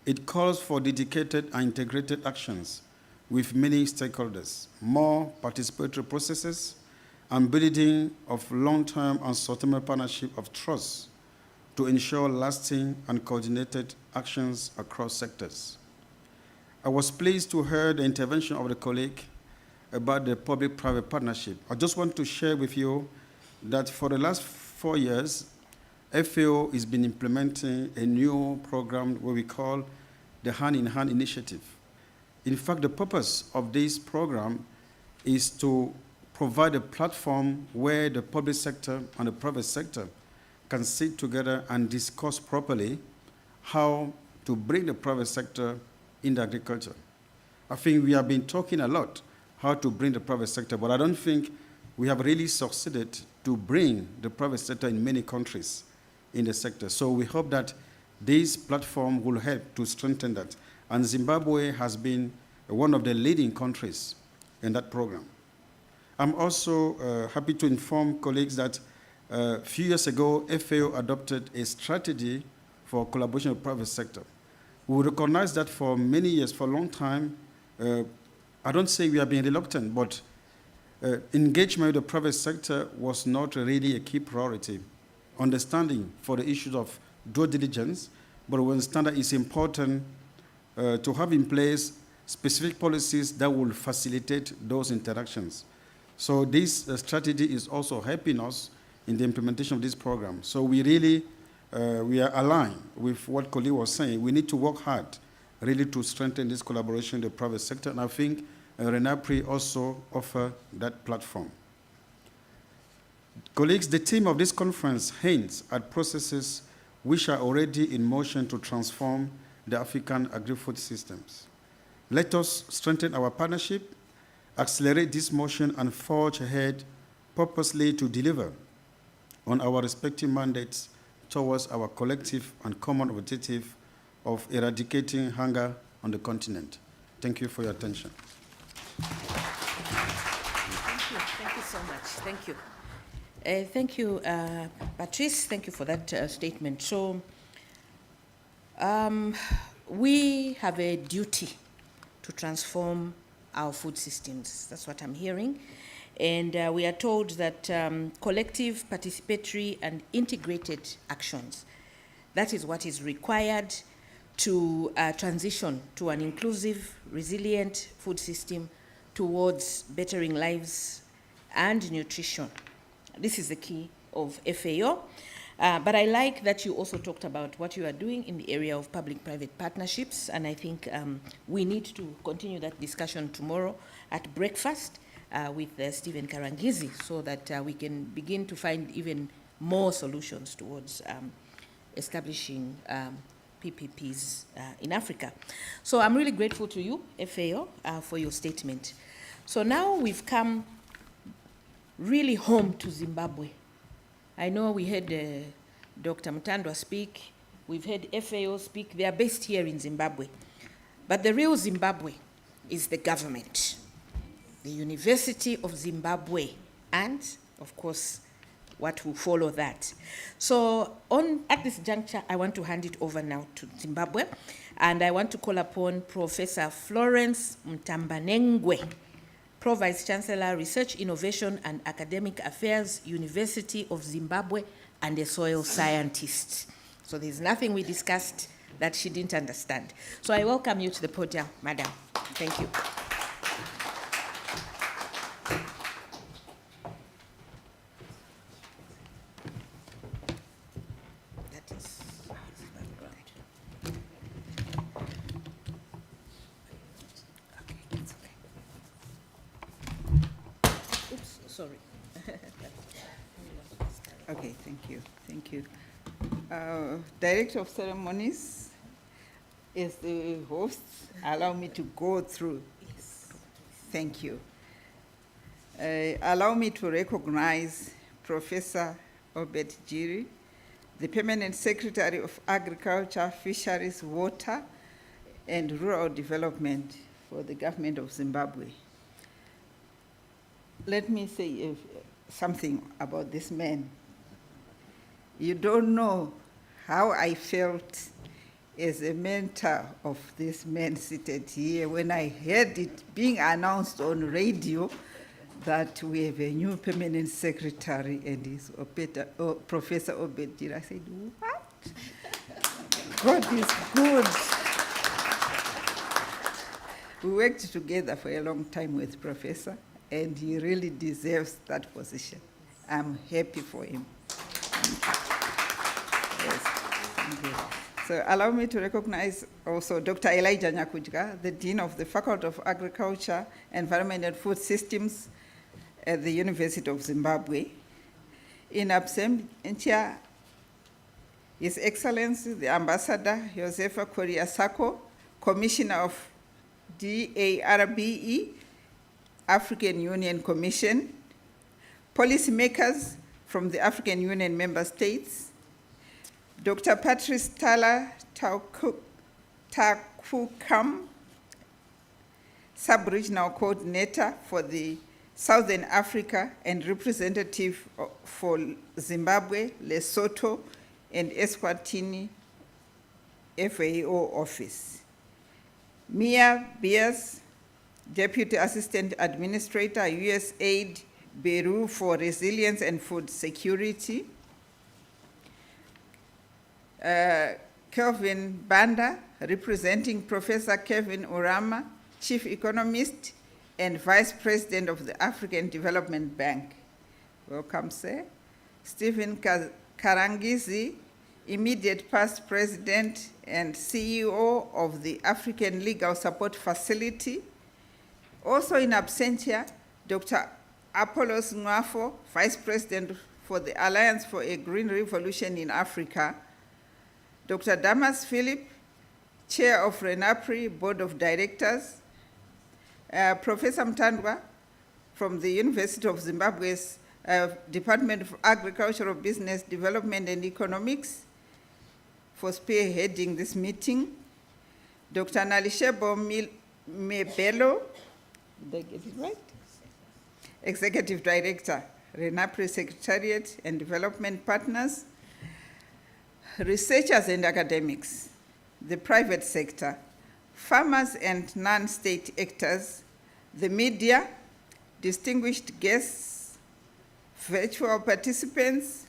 It calls for dedicated and integrated actions with many stakeholders, more participatory processes, and building of long-term and sustainable partnership of trust to ensure lasting and coordinated actions across sectors. I was pleased to hear the intervention of the colleague about the public-private partnership. I just want to share with you that for the last 4 years, FAO has been implementing a new program where we call the Hand-in-Hand Initiative. In fact, the purpose of this program is to provide a platform where the public sector and the private sector can sit together and discuss properly how to bring the private sector into agriculture. I think we have been talking a lot how to bring the private sector, but I don't think we have really succeeded to bring the private sector in many countries in the sector. So we hope that this platform will help to strengthen that. And Zimbabwe has been one of the leading countries in that program. I'm also happy to inform colleagues that a few years ago, FAO adopted a strategy for collaboration with the private sector. We recognize that for many years, for a long time, I don't say we have been reluctant, but engagement with the private sector was not really a key priority. Understanding for the issues of due diligence, but we understand that it's important to have in place specific policies that will facilitate those interactions. So this strategy is also helping us in the implementation of this program. So we really, we are aligned with what colleague was saying. We need to work hard really to strengthen this collaboration in the private sector, and I think ReNAPRI also offer that platform. Colleagues, the theme of this conference hints at processes which are already in motion to transform the African agri-food systems. Let us strengthen our partnership, accelerate this motion, and forge ahead purposely to deliver on our respective mandates towards our collective and common objective of eradicating hunger on the continent. Thank you for your attention.
Thank you so much. Thank you. Thank you, Patrice. Thank you for that statement. So we have a duty to transform our food systems. That's what I'm hearing. And we are told that collective, participatory, and integrated actions, that is what is required to transition to an inclusive, resilient food system towards bettering lives and nutrition. This is the key of FAO. But I like that you also talked about what you are doing in the area of public-private partnerships, and I think we need to continue that discussion tomorrow at breakfast with Stephen Karangizi, so that we can begin to find even more solutions towards establishing PPPs in Africa. So I'm really grateful to you, FAO, for your statement. So now we've come really home to Zimbabwe. I know we heard Dr. Mutandwa speak, we've heard FAO speak, they are based here in Zimbabwe. But the real Zimbabwe is the government, the University of Zimbabwe, and, of course, what will follow that. So at this juncture, I want to hand it over now to Zimbabwe, and I want to call upon Professor Florence Mtambanengwe, Pro Vice Chancellor, Research, Innovation, and Academic Affairs, University of Zimbabwe, and a soil scientist. So there's nothing we discussed that she didn't understand. So I welcome you to the podium, madam. Thank you. That is background. Okay, it's okay. Oops, sorry.
Okay, thank you. Director of Ceremonies, as the host, allow me to go through.
Yes.
Thank you. Allow me to recognize Professor Obed Jiri, the Permanent Secretary of Agriculture, Fisheries, Water, and Rural Development for the government of Zimbabwe. Let me say something about this man. You don't know how I felt as a mentor of this man seated here when I heard it being announced on radio that we have a new permanent secretary and he's Professor Obed Jiri. I said, what? God is good. We worked together for a long time with Professor, and he really deserves that position. I'm happy for him. Yes, thank you. So allow me to recognize also Dr. Elijah Nyakujga, the Dean of the Faculty of Agriculture, Environment and Food Systems at the University of Zimbabwe. In absentia, His Excellency, the Ambassador Josefa Korea Sako, Commissioner of DARBE, African Union Commission, policymakers from the African Union member states, Dr. Patrice Tala Takukam, Sub-Regional Coordinator for the Southern Africa and representative for Zimbabwe, Lesotho, and Eswatini FAO office. Mia Bias, Deputy Assistant Administrator, USAID Bureau for Resilience and Food Security. Kelvin Banda, representing Professor Kevin Urama, Chief Economist and Vice President of the African Development Bank. Welcome, sir. Stephen Karangizi, immediate past President and CEO of the African Legal Support Facility. Also in absentia, Dr. Apollos Nwafo, Vice President for the Alliance for a Green Revolution in Africa. Dr. Damas Philip, Chair of ReNAPRI Board of Directors. Professor Mtandwa from the University of Zimbabwe's Department of Agricultural Business Development and Economics for spearheading this meeting. Dr. Nalishebo Mebelo, did I get it right? Executive Director, ReNAPRI Secretariat and Development Partners. Researchers and academics, the private sector, farmers and non-state actors, the media, distinguished guests, virtual participants,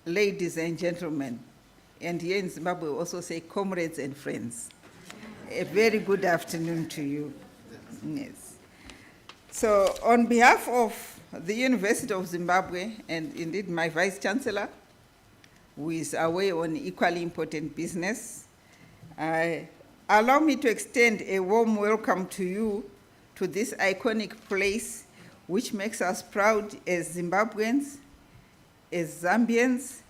ladies and gentlemen, and here in Zimbabwe we also say comrades and friends. A very good afternoon to you. Yes. So on behalf of the University of Zimbabwe, and indeed my Vice Chancellor, who is away on equally important business, allow me to extend a warm welcome to you to this iconic place, which makes us proud as Zimbabweans, as Zambians,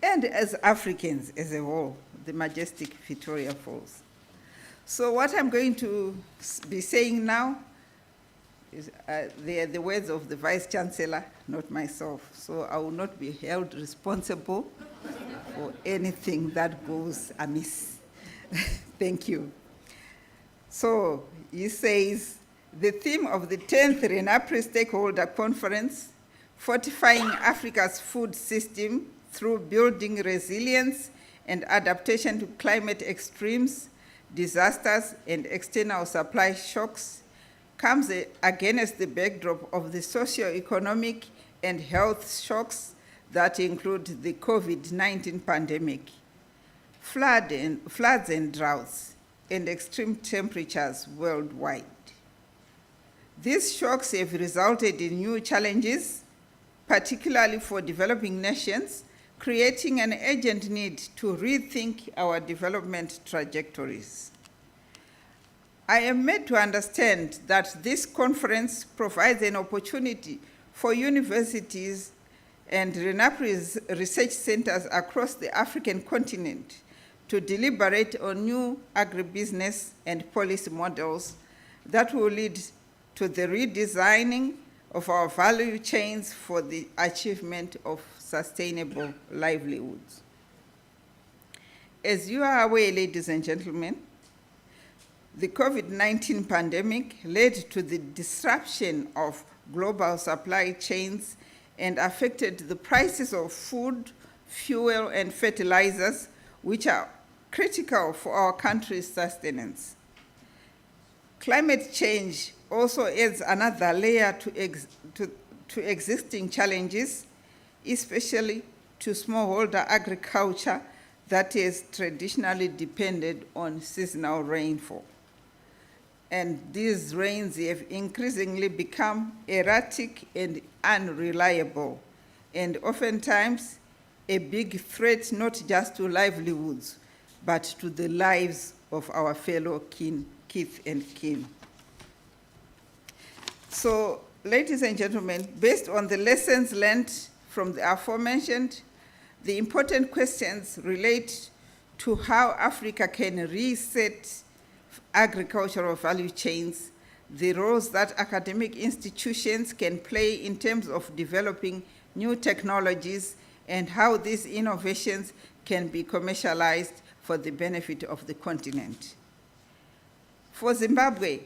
and as Africans as a whole, the majestic Victoria Falls. So what I'm going to be saying now is they are the words of the Vice Chancellor, not myself. So I will not be held responsible for anything that goes amiss. Thank you. So he says, the theme of the 10th ReNAPRI Stakeholder Conference, Fortifying Africa's Food System through Building Resilience and Adaptation to Climate Extremes, Disasters, and External Supply Shocks, comes against the backdrop of the socio-economic and health shocks that include the COVID-19 pandemic, floods and droughts, and extreme temperatures worldwide. These shocks have resulted in new challenges, particularly for developing nations, creating an urgent need to rethink our development trajectories. I am made to understand that this conference provides an opportunity for universities and ReNAPRI's research centers across the African continent to deliberate on new agribusiness and policy models that will lead to the redesigning of our value chains for the achievement of sustainable livelihoods. As you are aware, ladies and gentlemen, the COVID-19 pandemic led to the disruption of global supply chains and affected the prices of food, fuel, and fertilizers, which are critical for our country's sustenance. Climate change also adds another layer to existing challenges, especially to smallholder agriculture that is traditionally dependent on seasonal rainfall. And these rains have increasingly become erratic and unreliable, and oftentimes a big threat not just to livelihoods, but to the lives of our fellow kith and kin. So, ladies and gentlemen, based on the lessons learned from the aforementioned, the important questions relate to how Africa can reset agricultural value chains, the roles that academic institutions can play in terms of developing new technologies, and how these innovations can be commercialized for the benefit of the continent. For Zimbabwe,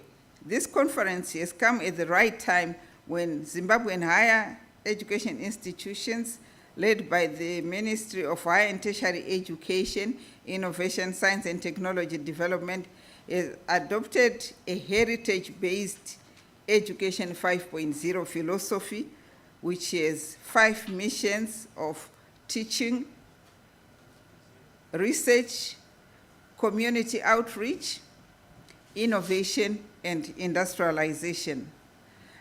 this conference has come at the right time when Zimbabwean higher education institutions, led by the Ministry of Higher and Tertiary Education, Innovation, Science and Technology Development, has adopted a heritage-based Education 5.0 philosophy, which has 5 missions of teaching, research, community outreach, innovation, and industrialization.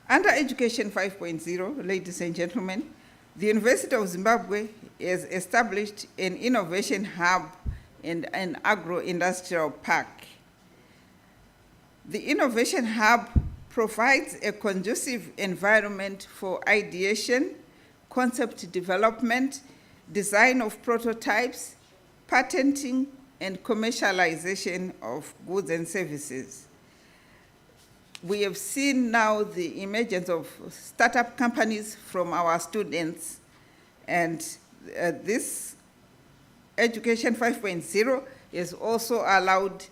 Under Education 5.0, ladies and gentlemen, the University of Zimbabwe has established an innovation hub and an agro-industrial park. The Innovation Hub provides a conducive environment for ideation, concept development, design of prototypes, patenting, and commercialization of goods and services. We have seen now the emergence of startup companies from our students, and this Education 5.0 has also allowed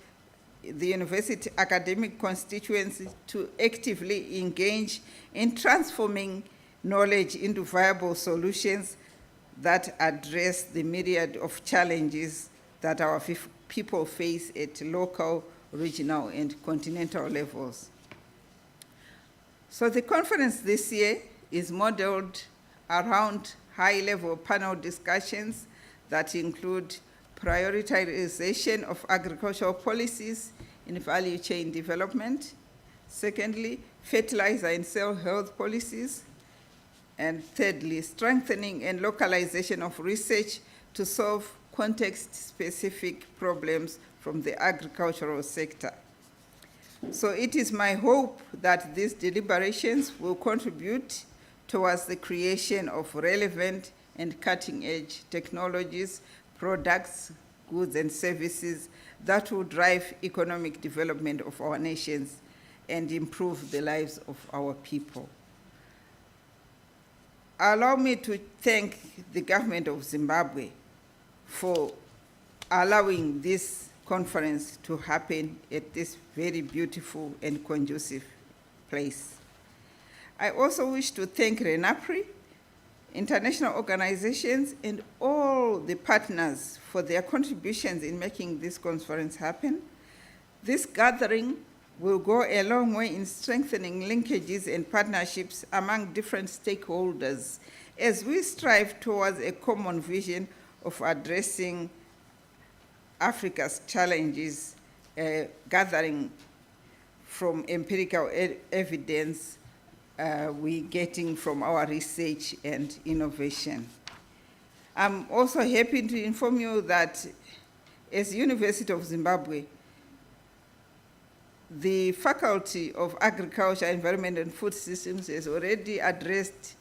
the university academic constituency to actively engage in transforming knowledge into viable solutions that address the myriad of challenges that our people face at local, regional, and continental levels. So the conference this year is modeled around high-level panel discussions that include prioritization of agricultural policies in value chain development. Secondly, fertilizer and soil health policies. And thirdly, strengthening and localization of research to solve context-specific problems from the agricultural sector. So it is my hope that these deliberations will contribute towards the creation of relevant and cutting-edge technologies, products, goods, and services that will drive economic development of our nations and improve the lives of our people. Allow me to thank the government of Zimbabwe for allowing this conference to happen at this very beautiful and conducive place. I also wish to thank ReNAPRI, international organizations, and all the partners for their contributions in making this conference happen. This gathering will go a long way in strengthening linkages and partnerships among different stakeholders as we strive towards a common vision of addressing Africa's challenges, gathering from empirical evidence we're getting from our research and innovation. I'm also happy to inform you that as University of Zimbabwe, the Faculty of Agriculture, Environment and Food Systems has already addressed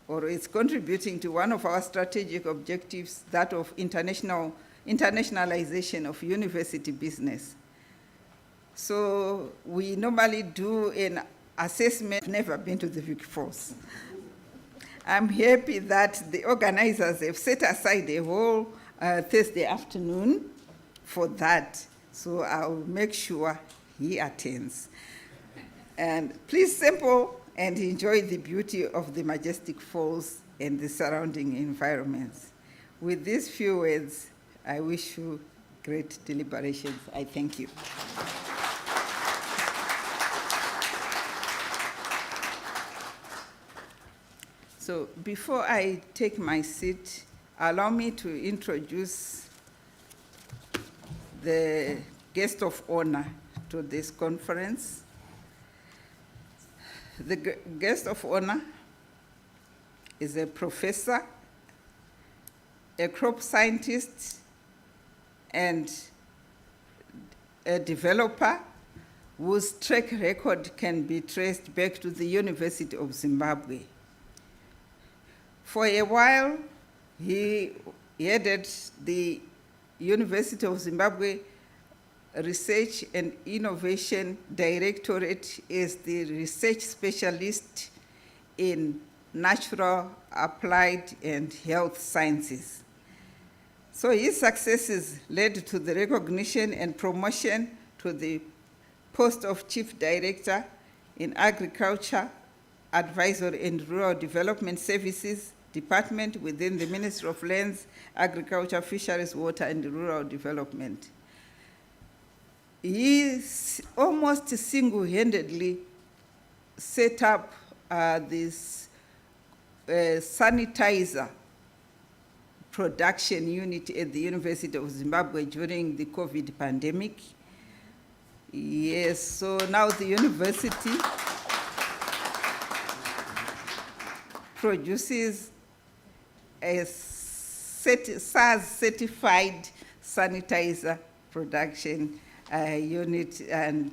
or is contributing to one of our strategic objectives, that of internationalization of university business. So we normally do an assessment, never been to the workforce. I'm happy that the organizers have set aside a whole Thursday afternoon for that, so I'll make sure he attends. And please sample and enjoy the beauty of the majestic falls and the surrounding environments. With these few words, I wish you great deliberations. I thank you. So before I take my seat, allow me to introduce the guest of honor to this conference. The guest of honor is a professor, a crop scientist, and a developer whose track record can be traced back to the University of Zimbabwe. For a while, he headed the University of Zimbabwe Research and Innovation Directorate as the research specialist in natural, applied, and health sciences. So his successes led to the recognition and promotion to the post of Chief Director in Agriculture, Advisory and Rural Development Services Department within the Ministry of Lands, Agriculture, Fisheries, Water, and Rural Development. He almost single-handedly set up this sanitizer production unit at the University of Zimbabwe during the COVID pandemic. Yes, so now the university produces a SARS-certified sanitizer production unit, and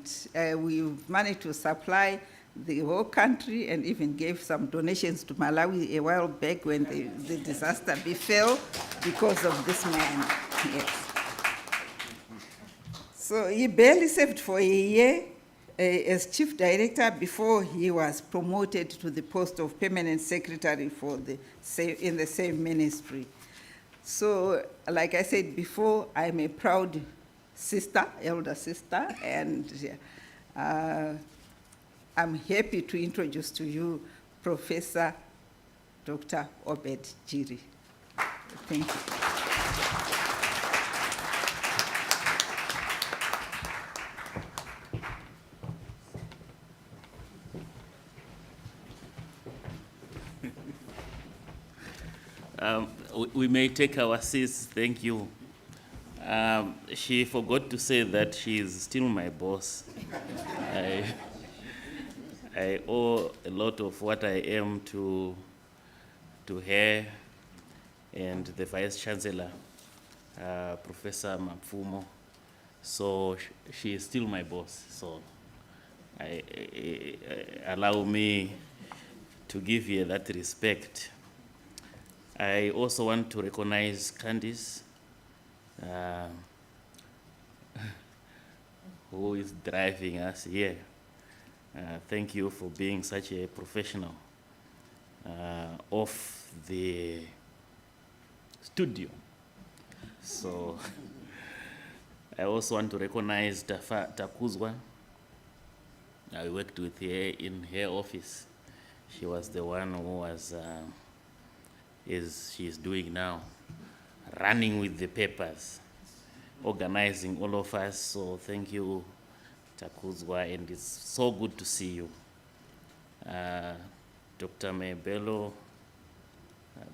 we've managed to supply the whole country and even gave some donations to Malawi a while back when the disaster befell because of this man. Yes. So he barely served for a year as chief director before he was promoted to the post of permanent secretary in the same ministry. So, like I said before, I'm a proud sister, elder sister, and I'm happy to introduce to you Professor Dr. Obed Jiri. Thank you.
We may take our seats, thank you. She forgot to say that she is still my boss. I owe a lot of what I am to her and the Vice Chancellor, Professor Mapfumo. So she is still my boss. So allow me to give you that respect. I also want to recognize Candice, who is driving us here. Thank you for being such a professional of the studio. So I also want to recognize Takuzwa. I worked with her in her office. She was the one who was, she's doing now, running with the papers, organizing all of us. So thank you, Takuzwa, and it's so good to see you. Dr. Mebelo,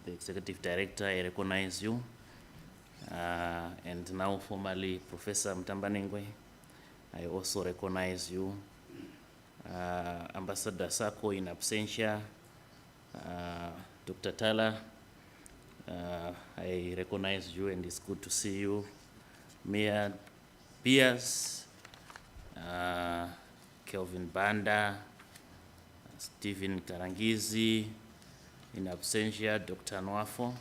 the Executive Director, I recognize you. And now formally Professor Mtambanengwe, I also recognize you. Ambassador Sako in absentia, Dr. Tala, I recognize you and it's good to see you. Mayor Pierce, Kelvin Banda, Stephen Karangizi, in absentia, Dr. Nwafo,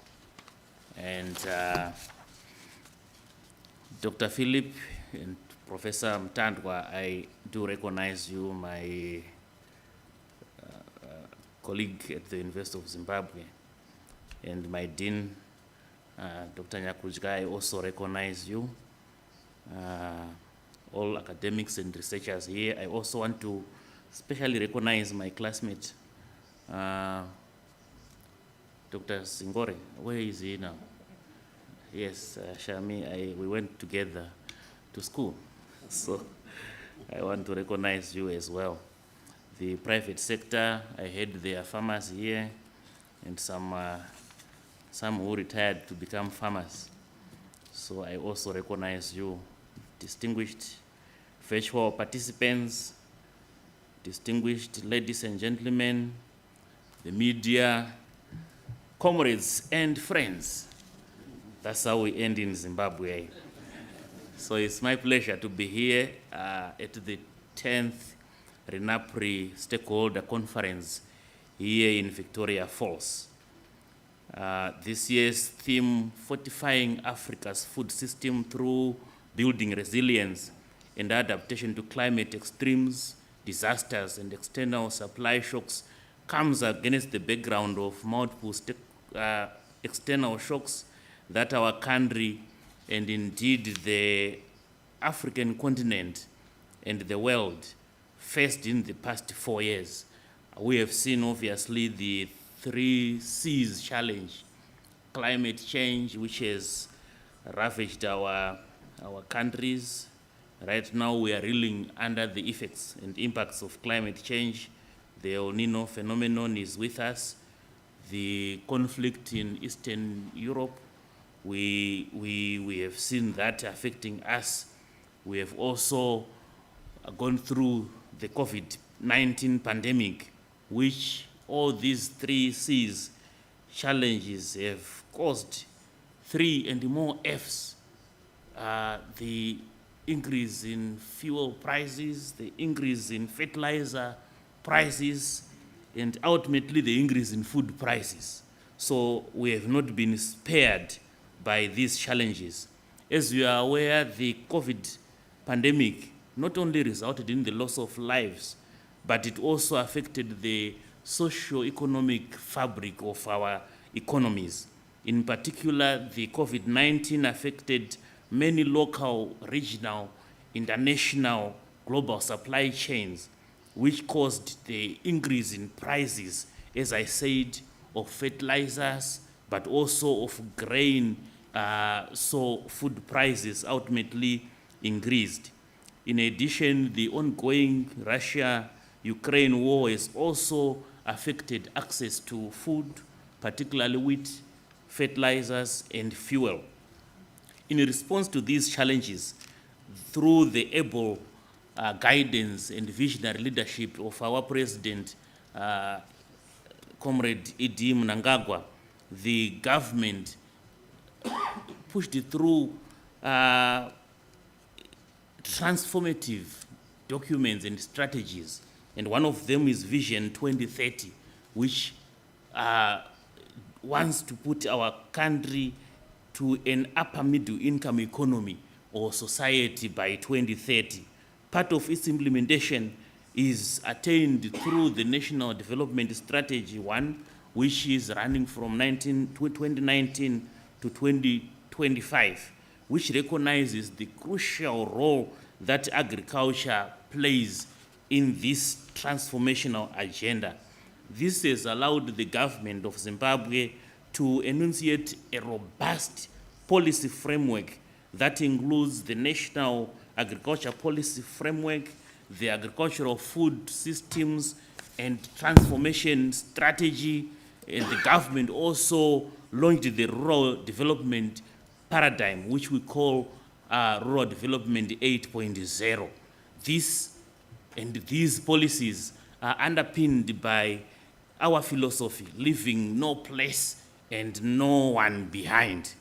and Dr. Philip and Professor Mtandwa, I do recognize you, my colleague at the University of Zimbabwe, and my dean, Dr. Nyakujga, I also recognize you. All academics and researchers here. I also want to especially recognize my classmate, Dr. Singore. Where is he now? Yes, Shami, we went together to school. So I want to recognize you as well. The private sector, I heard there are farmers here and some who retired to become farmers. So I also recognize you. Distinguished virtual participants, distinguished ladies and gentlemen, the media, comrades and friends. That's how we end in Zimbabwe. So it's my pleasure to be here at the 10th ReNAPRI Stakeholder Conference here in Victoria Falls. This year's theme, Fortifying Africa's Food System Through Building Resilience and Adaptation to Climate Extremes, Disasters, and External Supply Shocks, comes against the background of multiple external shocks that our country and indeed the African continent and the world faced in the past 4 years. We have seen obviously the 3 C's challenge: climate change, which has ravaged our countries. Right now we are reeling under the effects and impacts of climate change. The El Nino phenomenon is with us. The conflict in Eastern Europe, we have seen that affecting us. We have also gone through the COVID-19 pandemic, which all these 3 C's challenges have caused 3 and more F's. The increase in fuel prices, the increase in fertilizer prices, and ultimately the increase in food prices. So we have not been spared by these challenges. As you are aware, the COVID pandemic not only resulted in the loss of lives, but it also affected the socio-economic fabric of our economies. In particular, the COVID-19 affected many local, regional, international, global supply chains, which caused the increase in prices, as I said, of fertilizers, but also of grain, so food prices ultimately increased. In addition, the ongoing Russia-Ukraine war has also affected access to food, particularly wheat, fertilizers, and fuel. In response to these challenges, through the able guidance and visionary leadership of our President, Comrade Idi Mnangagwa, the government pushed through transformative documents and strategies, and one of them is Vision 2030, which wants to put our country to an upper middle income economy or society by 2030. Part of its implementation is attained through the National Development Strategy 1, which is running from 2019 to 2025, which recognizes the crucial role that agriculture plays in this transformational agenda. This has allowed the government of Zimbabwe to enunciate a robust policy framework that includes the National Agriculture Policy Framework, the Agricultural Food Systems and Transformation Strategy, And the government also launched the rural development paradigm, which we call Rural Development 8.0. These policies are underpinned by our philosophy, leaving no place and no one behind.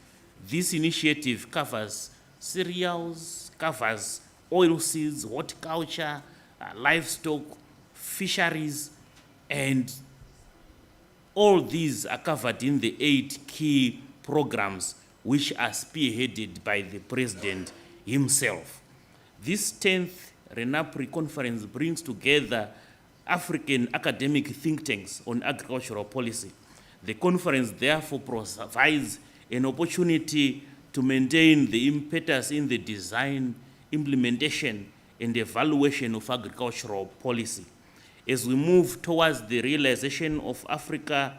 This initiative covers cereals, covers oilseeds, horticulture, livestock, fisheries, and all these are covered in the 8 key programs which are spearheaded by the President himself. This 10th ReNAPRI conference brings together African academic think tanks on agricultural policy. The conference therefore provides an opportunity to maintain the impetus in the design, implementation, and evaluation of agricultural policy. As we move towards the realization of Africa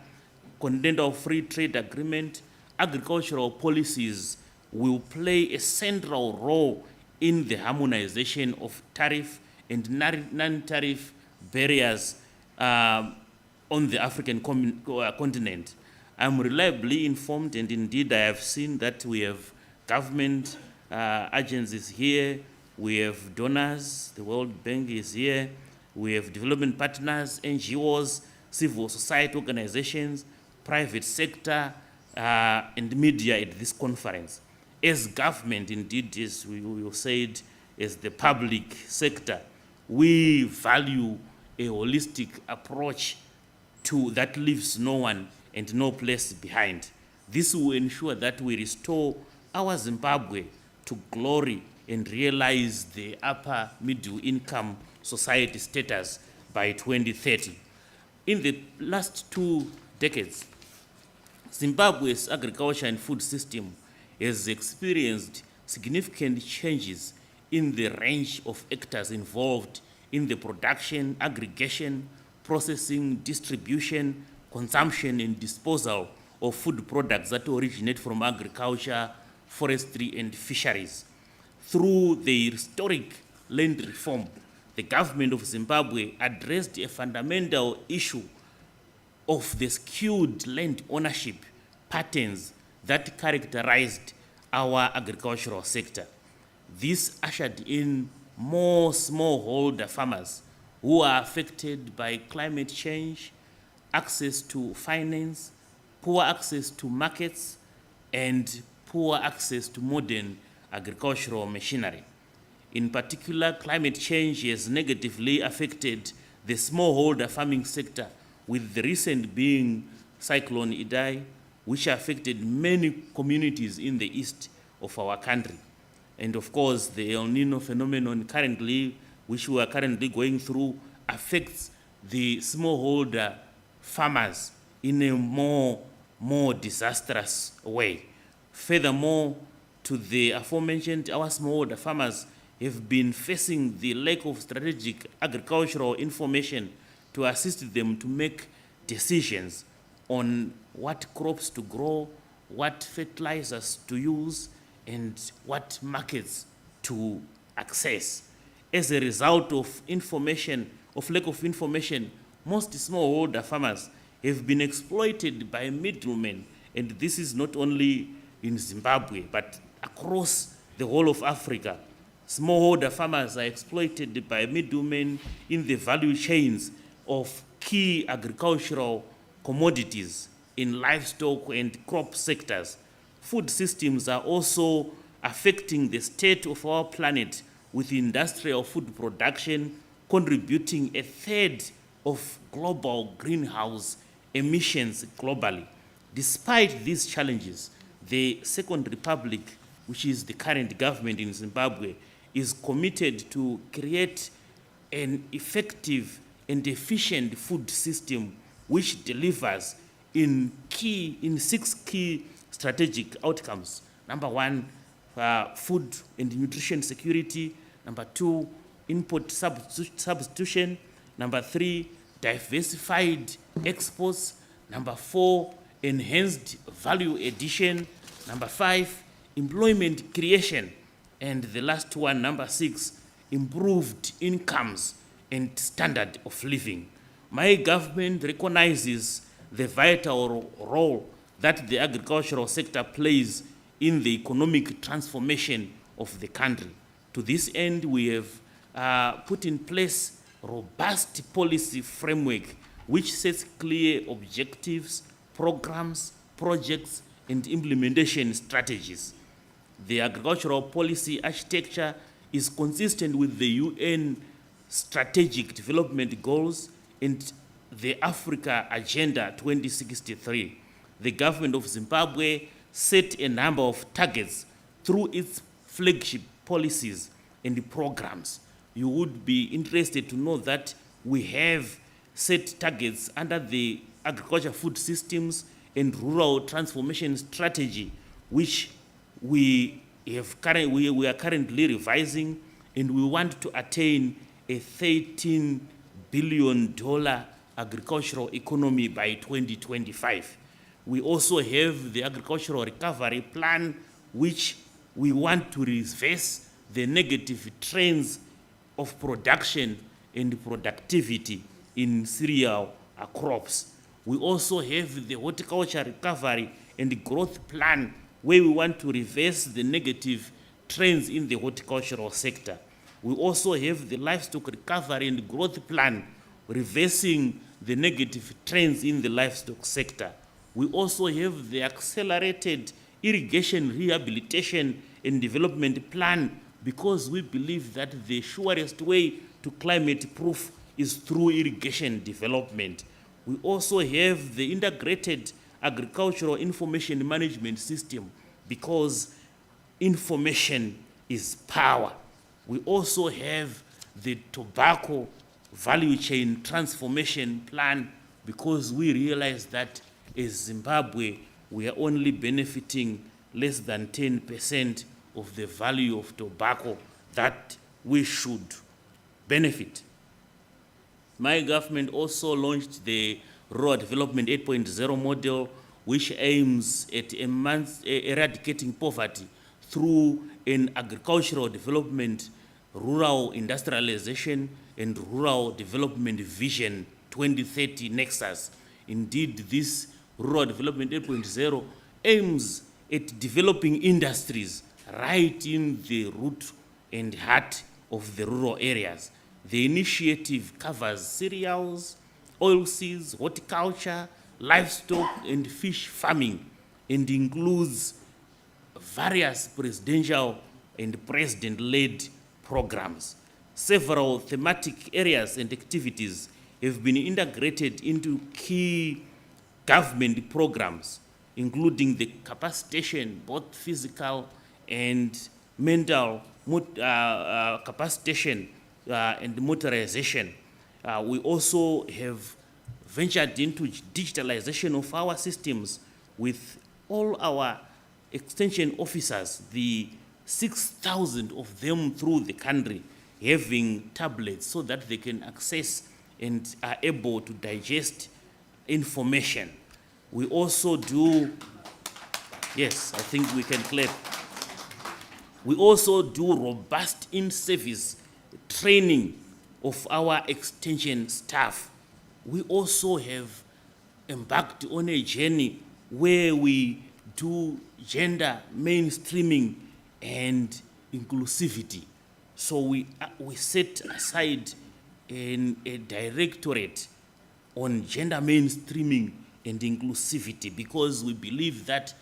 Continental Free Trade Agreement, agricultural policies will play a central role in the harmonization of tariff and non-tariff barriers on the African continent. I'm reliably informed, and indeed I have seen that we have government agencies here, we have donors, the World Bank is here, we have development partners, NGOs, civil society organizations, private sector, and media at this conference. As government, indeed, as we said, as the public sector, we value a holistic approach to that leaves no one and no place behind. This will ensure that we restore our Zimbabwe to glory and realize the upper middle income society status by 2030. In the last 2 decades, Zimbabwe's agriculture and food system has experienced significant changes in the range of actors involved in the production, aggregation, processing, distribution, consumption, and disposal of food products that originate from agriculture, forestry, and fisheries. Through the historic land reform, the government of Zimbabwe addressed a fundamental issue of the skewed land ownership patterns that characterized our agricultural sector. This ushered in more smallholder farmers who are affected by climate change, access to finance, poor access to markets, and poor access to modern agricultural machinery. In particular, climate change has negatively affected the smallholder farming sector, with the recent being Cyclone Idai, which affected many communities in the east of our country. And of course, the El Nino phenomenon currently, which we are currently going through, affects the smallholder farmers in a more disastrous way. Furthermore, to the aforementioned, our smallholder farmers have been facing the lack of strategic agricultural information to assist them to make decisions on what crops to grow, what fertilizers to use, and what markets to access. As a result of lack of information, most smallholder farmers have been exploited by middlemen, and this is not only in Zimbabwe, but across the whole of Africa. Smallholder farmers are exploited by middlemen in the value chains of key agricultural commodities in livestock and crop sectors. Food systems are also affecting the state of our planet, with industrial food production contributing 1/3 of global greenhouse emissions globally. Despite these challenges, the Second Republic, which is the current government in Zimbabwe, is committed to create an effective and efficient food system which delivers in 6 key strategic outcomes. Number 1, food and nutrition security. Number 2, input substitution. Number 3, diversified exports. Number 4, enhanced value addition. Number 5, employment creation. And the last one, number 6, improved incomes and standard of living. My government recognizes the vital role that the agricultural sector plays in the economic transformation of the country. To this end, we have put in place robust policy framework which sets clear objectives, programs, projects, and implementation strategies. The agricultural policy architecture is consistent with the UN Strategic Development Goals and the Africa Agenda 2063. The government of Zimbabwe set a number of targets through its flagship policies and programs. You would be interested to know that we have set targets under the Agriculture, Food Systems and Rural Transformation Strategy, which we are currently revising, and we want to attain a $13 billion agricultural economy by 2025. We also have the Agricultural Recovery Plan, which we want to reverse the negative trends of production and productivity in cereal crops. We also have the Horticulture Recovery and Growth Plan, where we want to reverse the negative trends in the horticultural sector. We also have the Livestock Recovery and Growth Plan, reversing the negative trends in the livestock sector. We also have the Accelerated Irrigation Rehabilitation and Development Plan, because we believe that the surest way to climate-proof is through irrigation development. We also have the Integrated Agricultural Information Management System, because information is power. We also have the Tobacco Value Chain Transformation Plan, because we realize that as Zimbabwe, we are only benefiting less than 10% of the value of tobacco that we should benefit. My government also launched the Rural Development 8.0 model, which aims at eradicating poverty through an agricultural development, rural industrialization, and rural development vision 2030 nexus. Indeed, this Rural Development 8.0 aims at developing industries right in the root and heart of the rural areas. The initiative covers cereals, oilseeds, horticulture, livestock, and fish farming, and includes various presidential and president-led programs. Several thematic areas and activities have been integrated into key government programs, including the capacitation, both physical and mental capacitation and motorization. We also have ventured into digitalization of our systems with all our extension officers, the 6,000 of them through the country, having tablets so that they can access and are able to digest information. We also do, yes, I think we can clap. We also do robust in-service training of our extension staff. We also have embarked on a journey where we do gender mainstreaming and inclusivity. So we set aside a directorate on gender mainstreaming and inclusivity, because we believe that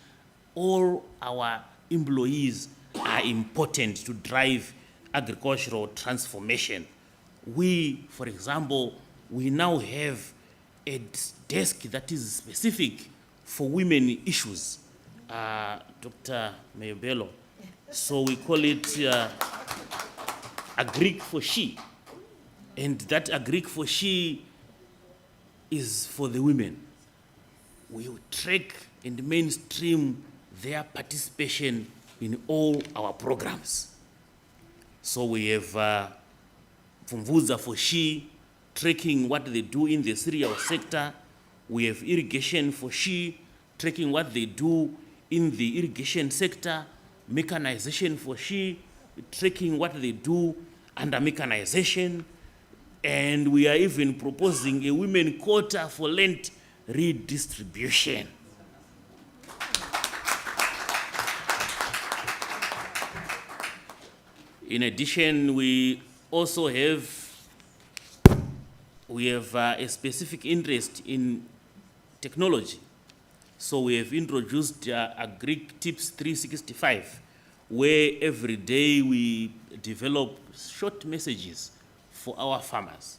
all our employees are important to drive agricultural transformation. We, for example, we now have a desk that is specific for women issues, Dr. Mayobelo. So we call it Agric for She. And that Agric for She is for the women. We track and mainstream their participation in all our programs. So we have Fumvuza for She, tracking what they do in the cereal sector. We have Irrigation for She, tracking what they do in the irrigation sector. Mechanization for She, tracking what they do under mechanization. And we are even proposing a women quota for land redistribution. In addition, we also have a specific interest in technology. So we have introduced Agric Tips 365, where every day we develop short messages for our farmers,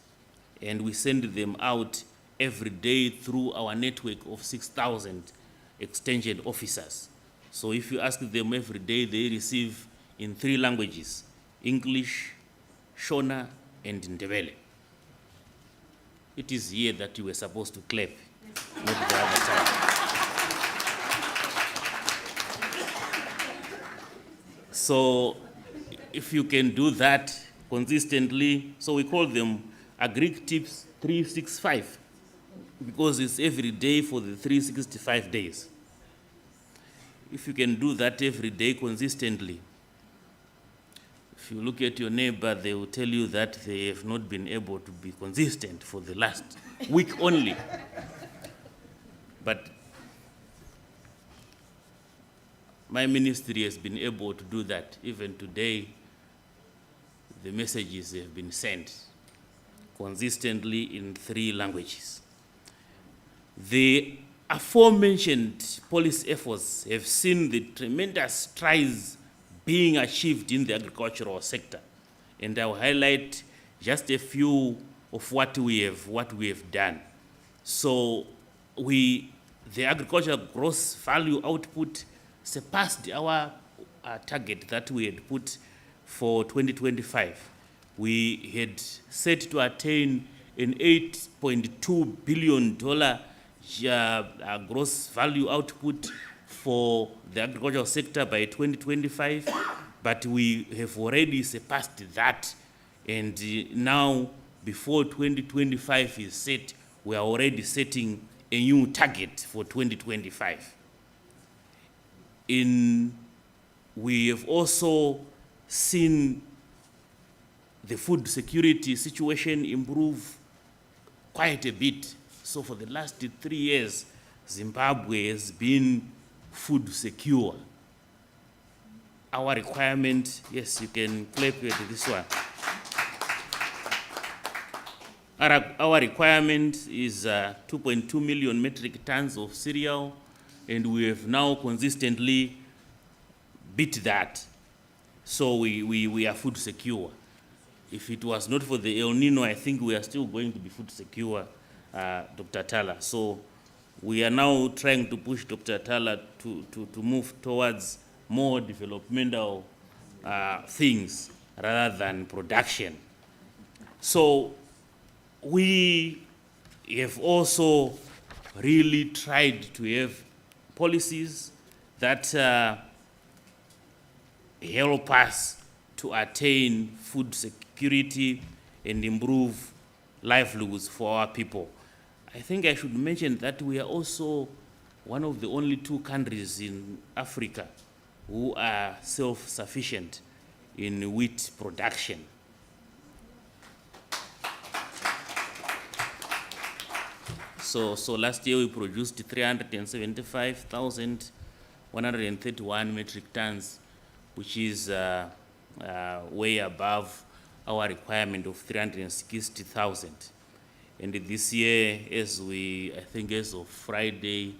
and we send them out every day through our network of 6,000 extension officers. So if you ask them every day, they receive in 3 languages: English, Shona, and Ndebele. It is here that you were supposed to clap, not the other side. So if you can do that consistently, so we call them Agric Tips 365, because it's every day for the 365 days. If you can do that every day consistently, if you look at your neighbor, they will tell you that they have not been able to be consistent for the last week only. But my ministry has been able to do that. Even today, the messages have been sent consistently in 3 languages. The aforementioned policy efforts have seen the tremendous strides being achieved in the agricultural sector. And I'll highlight just a few of what we have done. So the agricultural gross value output surpassed our target that we had put for 2025. We had set to attain an $8.2 billion gross value output for the agricultural sector by 2025, but we have already surpassed that. And now, before 2025 is set, we are already setting a new target for 2025. We have also seen the food security situation improve quite a bit. So for the last 3 years, Zimbabwe has been food secure. Our requirement, yes, you can clap with this one. Our requirement is 2.2 million metric tons of cereal, and we have now consistently beat that. So we are food secure. If it was not for the El Nino, I think we are still going to be food secure, Dr. Tala. So we are now trying to push Dr. Tala to move towards more developmental things rather than production. So we have also really tried to have policies that help us to attain food security and improve livelihoods for our people. I think I should mention that we are also one of the only 2 countries in Africa who are self-sufficient in wheat production. So last year we produced 375,131 metric tons, which is way above our requirement of 360,000. And this year, I think as of Friday,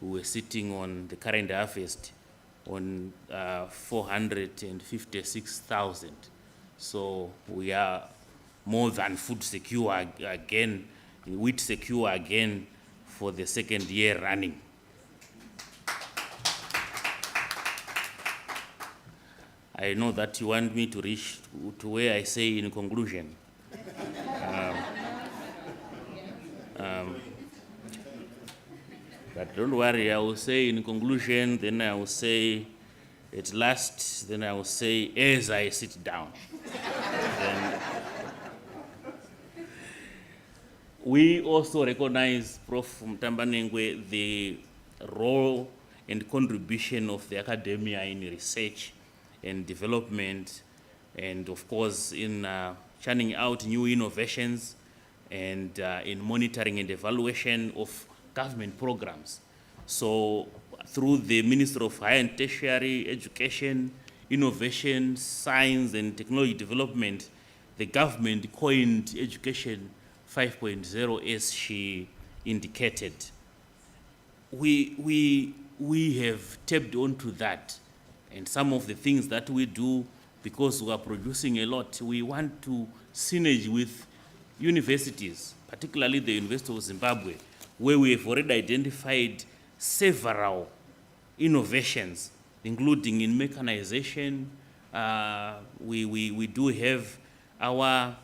we were sitting on the current harvest on 456,000. So we are more than food secure again, wheat secure again for the 2nd year running. I know that you want me to reach to where I say in conclusion. But don't worry, I will say in conclusion, then I will say at last, then I will say as I sit down. We also recognize, Prof. Mtambanengwe, the role and contribution of the academia in research and development, and of course in churning out new innovations and in monitoring and evaluation of government programs. So through the Ministry of Higher and Tertiary Education, Innovation, Science and Technology Development, the government coined Education 5.0 as she indicated. We have tapped onto that, and some of the things that we do, because we are producing a lot, we want to synergy with universities, particularly the University of Zimbabwe, where we have already identified several innovations, including in mechanization. We do have our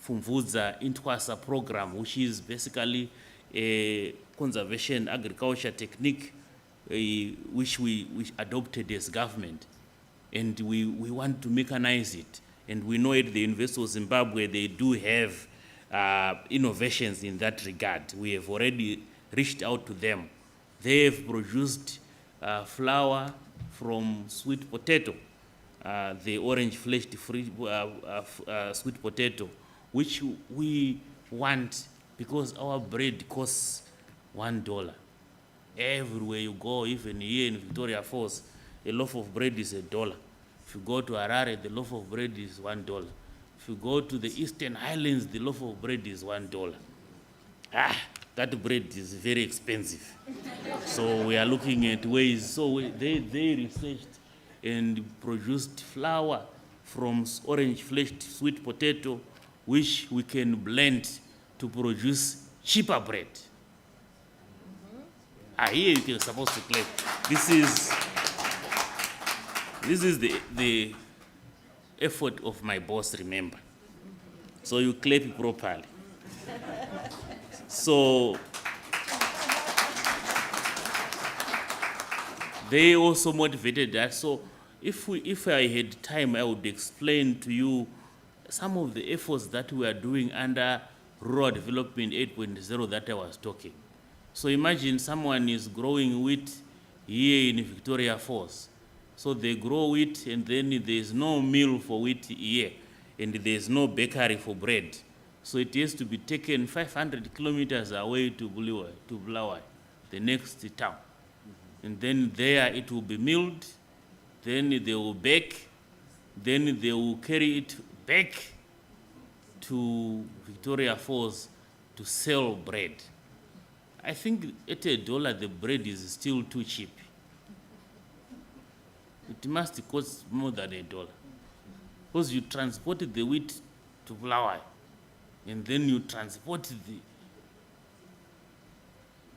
Fumvudza Intwasa program, which is basically a conservation agriculture technique which we adopted as government. And we want to mechanize it. And we know at the University of Zimbabwe, they do have innovations in that regard. We have already reached out to them. They have produced flour from sweet potato, the orange-fleshed sweet potato, which we want because our bread costs $1. Everywhere you go, even here in Victoria Falls, a loaf of bread is $1. If you go to Harare, the loaf of bread is $1. If you go to the Eastern Highlands, the loaf of bread is $1. That bread is very expensive. So we are looking at ways. So they researched and produced flour from orange-fleshed sweet potato, which we can blend to produce cheaper bread. Here you're supposed to clap. This is the effort of my boss, remember. So you clap properly. So they also motivated that. So if I had time, I would explain to you some of the efforts that we are doing under Rural Development 8.0 that I was talking. So imagine someone is growing wheat here in Victoria Falls. So they grow wheat and then there's no mill for wheat here and there's no bakery for bread. So it has to be taken 500 kilometers away to Bulawayo, the next town. And then there it will be milled, then they will bake, then they will carry it back to Victoria Falls to sell bread. I think at $1, the bread is still too cheap. It must cost more than $1. Because you transport the wheat to Bulawayo, and then you transport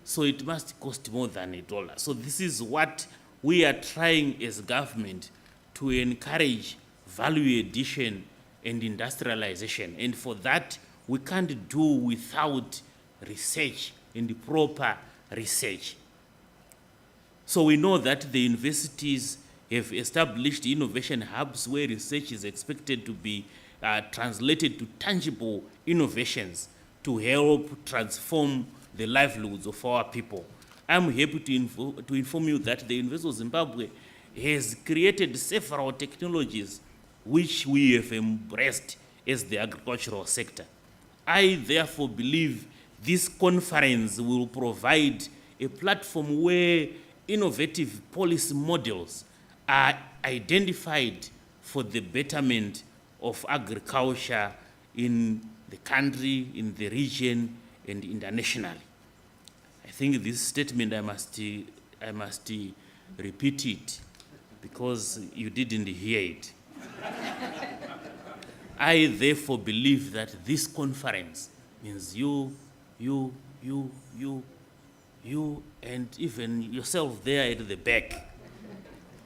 so it must cost more than $1. So this is what we are trying as government to encourage value addition and industrialization. And for that, we can't do without research and proper research. So we know that the universities have established innovation hubs where research is expected to be translated to tangible innovations to help transform the livelihoods of our people. I'm happy to inform you that the University of Zimbabwe has created several technologies which we have embraced as the agricultural sector. I therefore believe this conference will provide a platform where innovative policy models are identified for the betterment of agriculture in the country, in the region, and internationally. I think this statement, I must repeat it because you didn't hear it. I therefore believe that this conference means you, and even yourself there at the back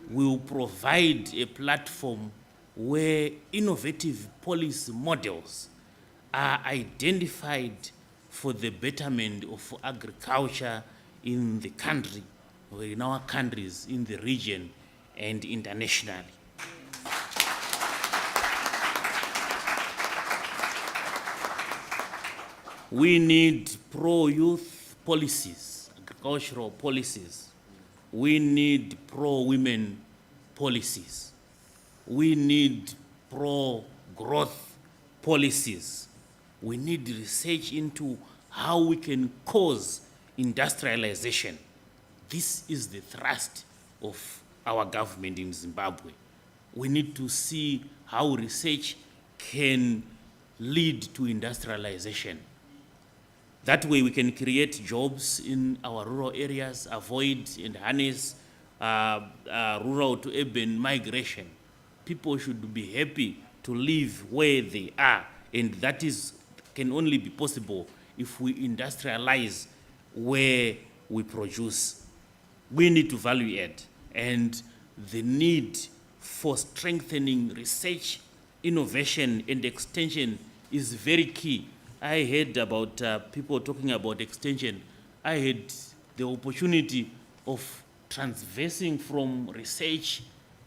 will provide a platform where innovative policy models are identified for the betterment of agriculture in the country, or in our countries, in the region, and internationally. We need pro-youth policies, agricultural policies. We need pro-women policies. We need pro-growth policies. We need research into how we can cause industrialization. This is the thrust of our government in Zimbabwe. We need to see how research can lead to industrialization. That way we can create jobs in our rural areas, avoid and harness rural to urban migration. People should be happy to live where they are, and that can only be possible if we industrialize where we produce. We need to value add, and the need for strengthening research, innovation, and extension is very key. I heard about people talking about extension. I had the opportunity of transversing from research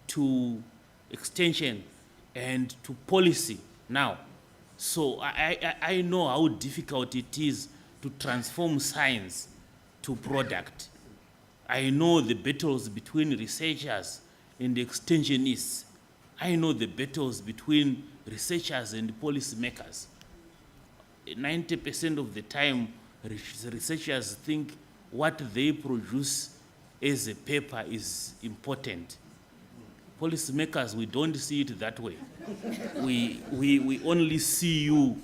to extension and to policy now. So I know how difficult it is to transform science to product. I know the battles between researchers and extensionists. I know the battles between researchers and policymakers. 90% of the time, researchers think what they produce as a paper is important. Policymakers, we don't see it that way. We only see you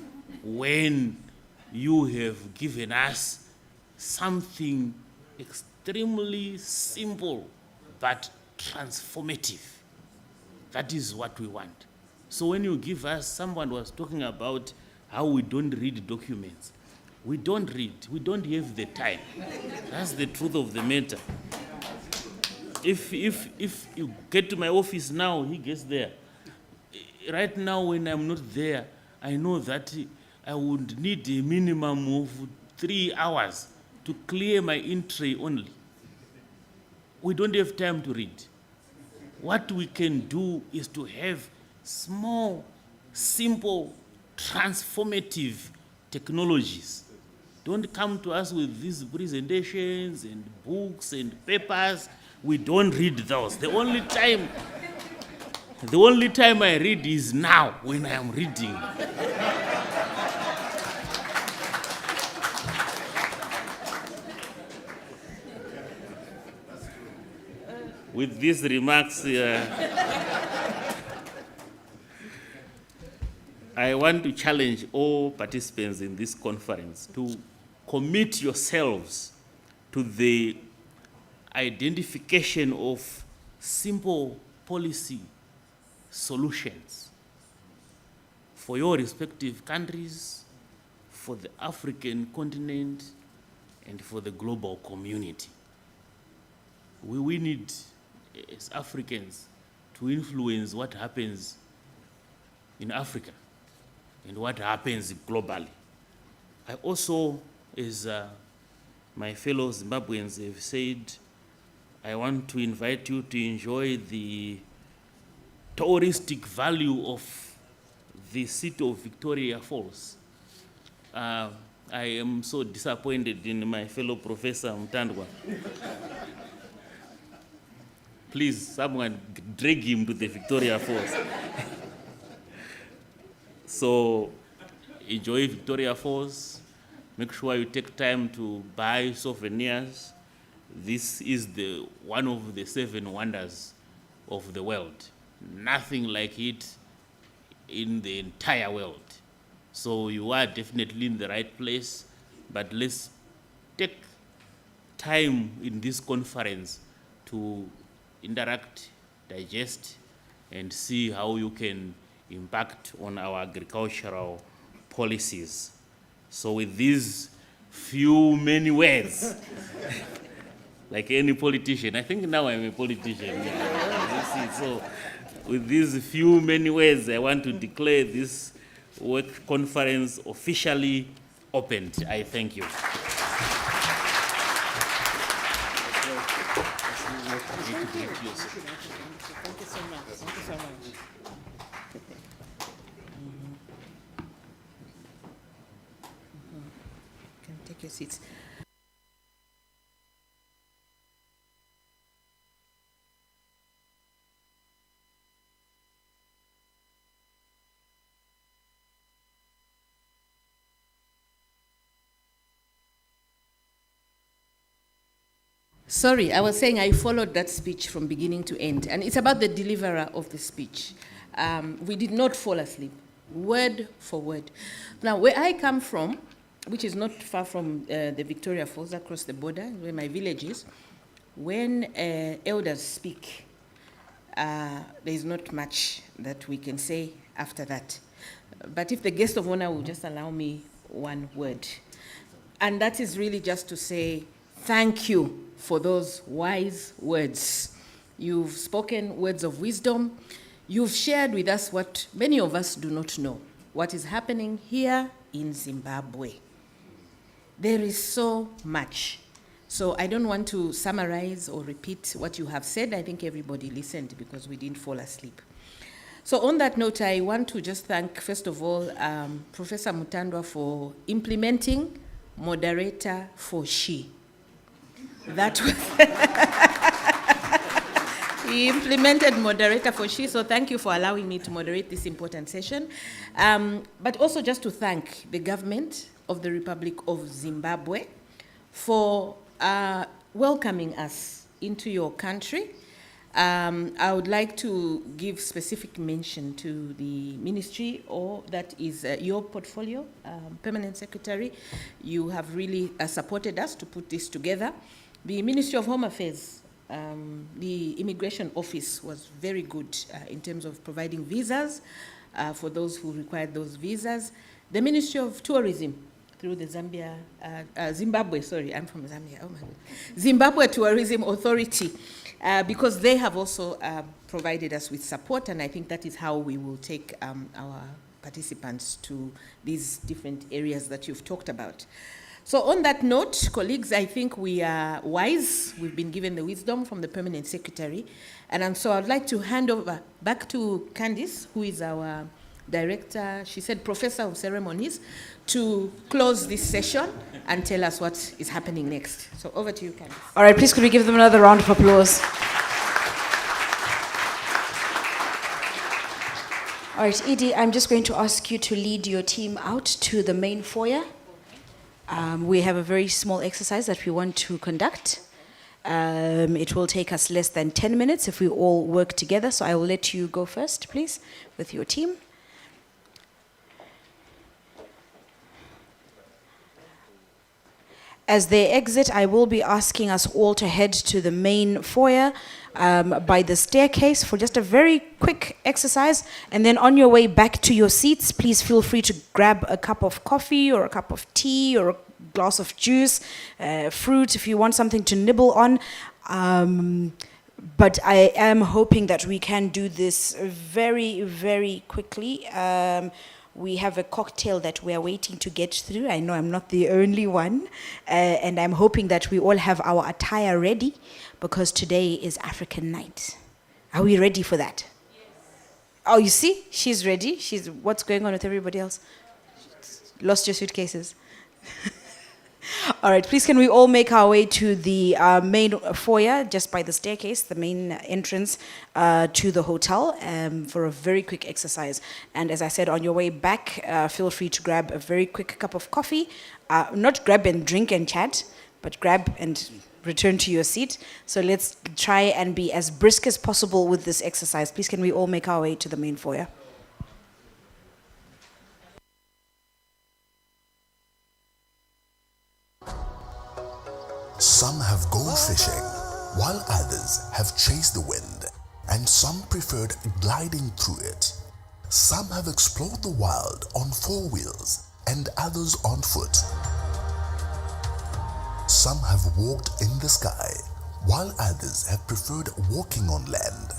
when you have given us something extremely simple but transformative. That is what we want. So when you give us, someone was talking about how we don't read documents. We don't read, we don't have the time. That's the truth of the matter. If you get to my office now, he gets there. Right now when I'm not there, I know that I would need a minimum of 3 hours to clear my entry only. We don't have time to read. What we can do is to have small, simple, transformative technologies. Don't come to us with these presentations and books and papers. We don't read those. The only time I read is now when I am reading. With these remarks, I want to challenge all participants in this conference to commit yourselves to the identification of simple policy solutions for your respective countries, for the African continent, and for the global community. We need, as Africans, to influence what happens in Africa and what happens globally. I also, as my fellow Zimbabweans have said, I want to invite you to enjoy the touristic value of the city of Victoria Falls. I am so disappointed in my fellow Professor Mtandwa. Please, someone drag him to the Victoria Falls. So, enjoy Victoria Falls. Make sure you take time to buy souvenirs. This is one of the 7 wonders of the world. Nothing like it in the entire world. So you are definitely in the right place, but let's take time in this conference to interact, digest, and see how you can impact on our agricultural policies. So with these many words, like any politician, I think now I'm a politician. So with these many words, I want to declare this work conference officially opened. I thank you.
Thank you. Thank you so much. Thank you so much. You can take your seats. Sorry, I was saying I followed that speech from beginning to end, and it's about the deliverer of the speech. We did not fall asleep, word for word. Now, where I come from, which is not far from the Victoria Falls, across the border, where my village is, when elders speak, there is not much that we can say after that. But if the guest of honor will just allow me one word, and that is really just to say thank you for those wise words. You've spoken words of wisdom. You've shared with us what many of us do not know, what is happening here in Zimbabwe. There is so much. So I don't want to summarize or repeat what you have said. I think everybody listened because we didn't fall asleep. So on that note, I want to just thank, first of all, Professor Mutandwa for implementing moderator for she. That was he implemented moderator for she, so thank you for allowing me to moderate this important session. But also just to thank the government of the Republic of Zimbabwe for welcoming us into your country. I would like to give specific mention to the ministry, or that is your portfolio, Permanent Secretary. You have really supported us to put this together. The Ministry of Home Affairs, the Immigration Office was very good in terms of providing visas for those who required those visas. The Ministry of Tourism, through the Zimbabwe, sorry, I'm from Zambia, oh my God. Zimbabwe Tourism Authority, because they have also provided us with support, and I think that is how we will take our participants to these different areas that you've talked about. So on that note, colleagues, I think we are wise. We've been given the wisdom from the Permanent Secretary. And so I'd like to hand over back to Candice, who is our director, she said professor of ceremonies, to close this session and tell us what is happening next. So over to you, Candice.
All right, please could we give them another round of applause? All right, Edie, I'm just going to ask you to lead your team out to the main foyer. We have a very small exercise that we want to conduct. It will take us less than 10 minutes if we all work together, so I will let you go first, please, with your team. As they exit, I will be asking us all to head to the main foyer by the staircase for just a very quick exercise. And then on your way back to your seats, please feel free to grab a cup of coffee or a cup of tea or a glass of juice, fruit if you want something to nibble on. But I am hoping that we can do this very, very quickly. We have a cocktail that we are waiting to get through. I know I'm not the only one. And I'm hoping that we all have our attire ready because today is African night. Are we ready for that? Yes. Oh, you see? She's ready. What's going on with everybody else? Lost your suitcases. All right, please can we all make our way to the main foyer, just by the staircase, the main entrance to the hotel for a very quick exercise. And as I said, on your way back, feel free to grab a very quick cup of coffee. Not grab and drink and chat, but grab and return to your seat. So let's try and be as brisk as possible with this exercise. Please can we all make our way to the main foyer?
Some have gone fishing, while others have chased the wind, and some preferred gliding through it. Some have explored the wild on 4 wheels, and others on foot. Some have walked in the sky, while others have preferred walking on land.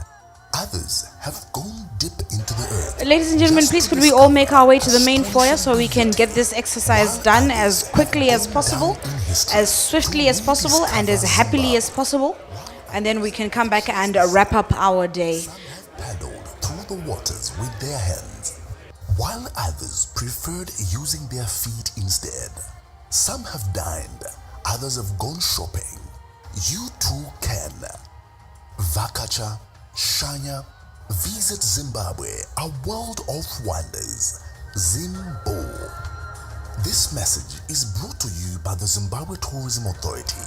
Others have gone deep into the earth.
Ladies and gentlemen, please could we all make our way to the main foyer so we can get this exercise done as quickly as possible, as swiftly as possible, and as happily as possible. And then we can come back and wrap up our day.
Some have paddled through the waters with their hands, while others preferred using their feet instead. Some have dined, others have gone shopping. You too can. Vakacha, Shanya, visit Zimbabwe, a world of wonders. Zimbo. This message is brought to you by the Zimbabwe Tourism Authority.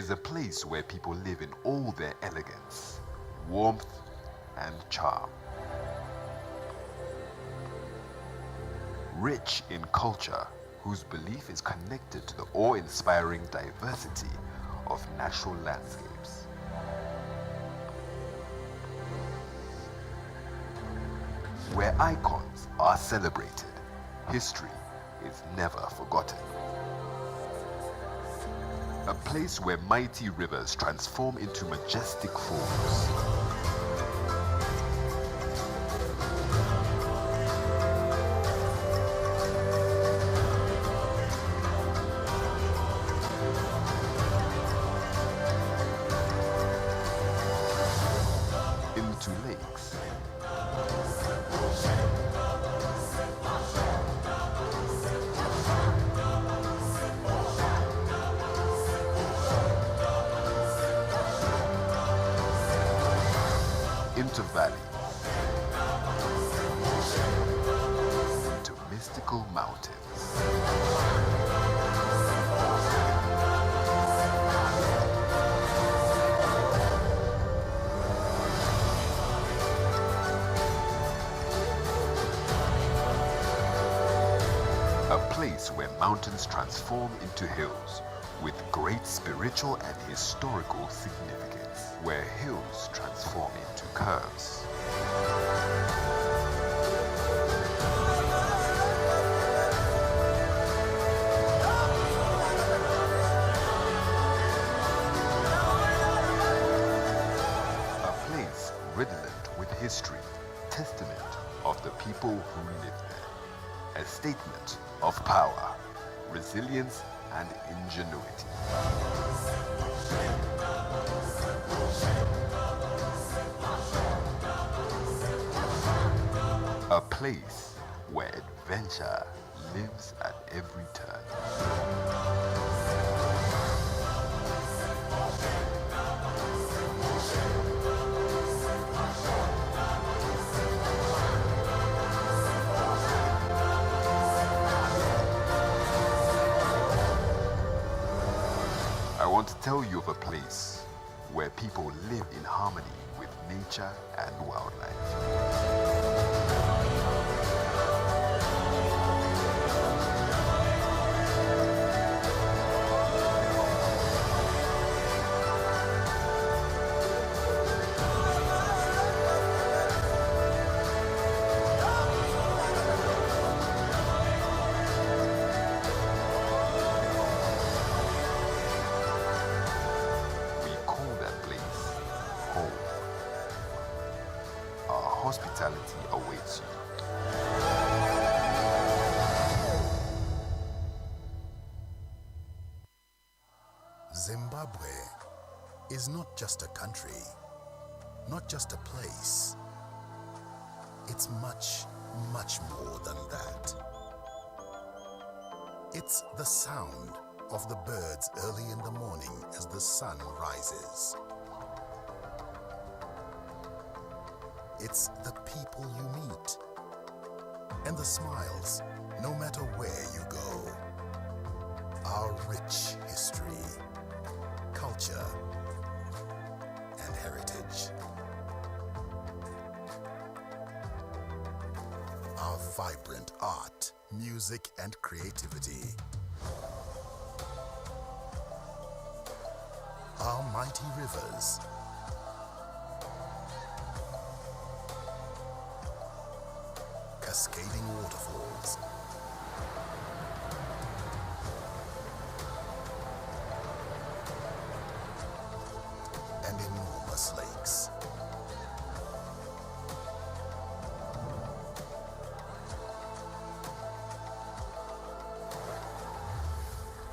is a place where people live in all their elegance, warmth, and charm. Rich in culture, whose belief is connected to the awe-inspiring diversity of natural landscapes. Where icons are celebrated, history is never forgotten. A place where mighty rivers transform into majestic falls. Into lakes. Into valleys, into mystical mountains. A place where mountains transform into hills with great spiritual and historical significance, where hills transform into curves. A place redolent with history, testament of the people who live there. A statement of power, resilience, and ingenuity. A place where adventure lives at every turn. I want to tell you of a place where people live in harmony with nature and wildlife. Hospitality awaits you.
Zimbabwe is not just a country, not just a place. It's much, much more than that. It's the sound of the birds early in the morning as the sun rises. It's the people you meet and the smiles no matter where you go. Our rich history, culture, and heritage. Our vibrant art, music, and creativity. Our mighty rivers. Cascading waterfalls. And enormous lakes.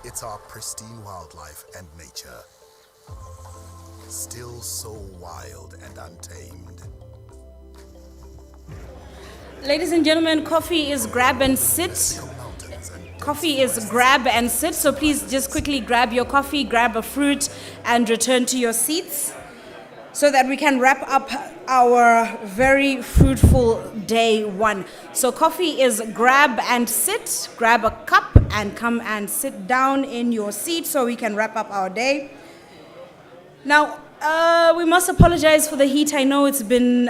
It's our pristine wildlife and nature, still so wild and untamed.
Ladies and gentlemen, coffee is grab and sit. Coffee is grab and sit, so please just quickly grab your coffee, grab a fruit, and return to your seats so that we can wrap up our very fruitful day one. So coffee is grab and sit, grab a cup and come and sit down in your seat so we can wrap up our day. Now, we must apologize for the heat. I know it's been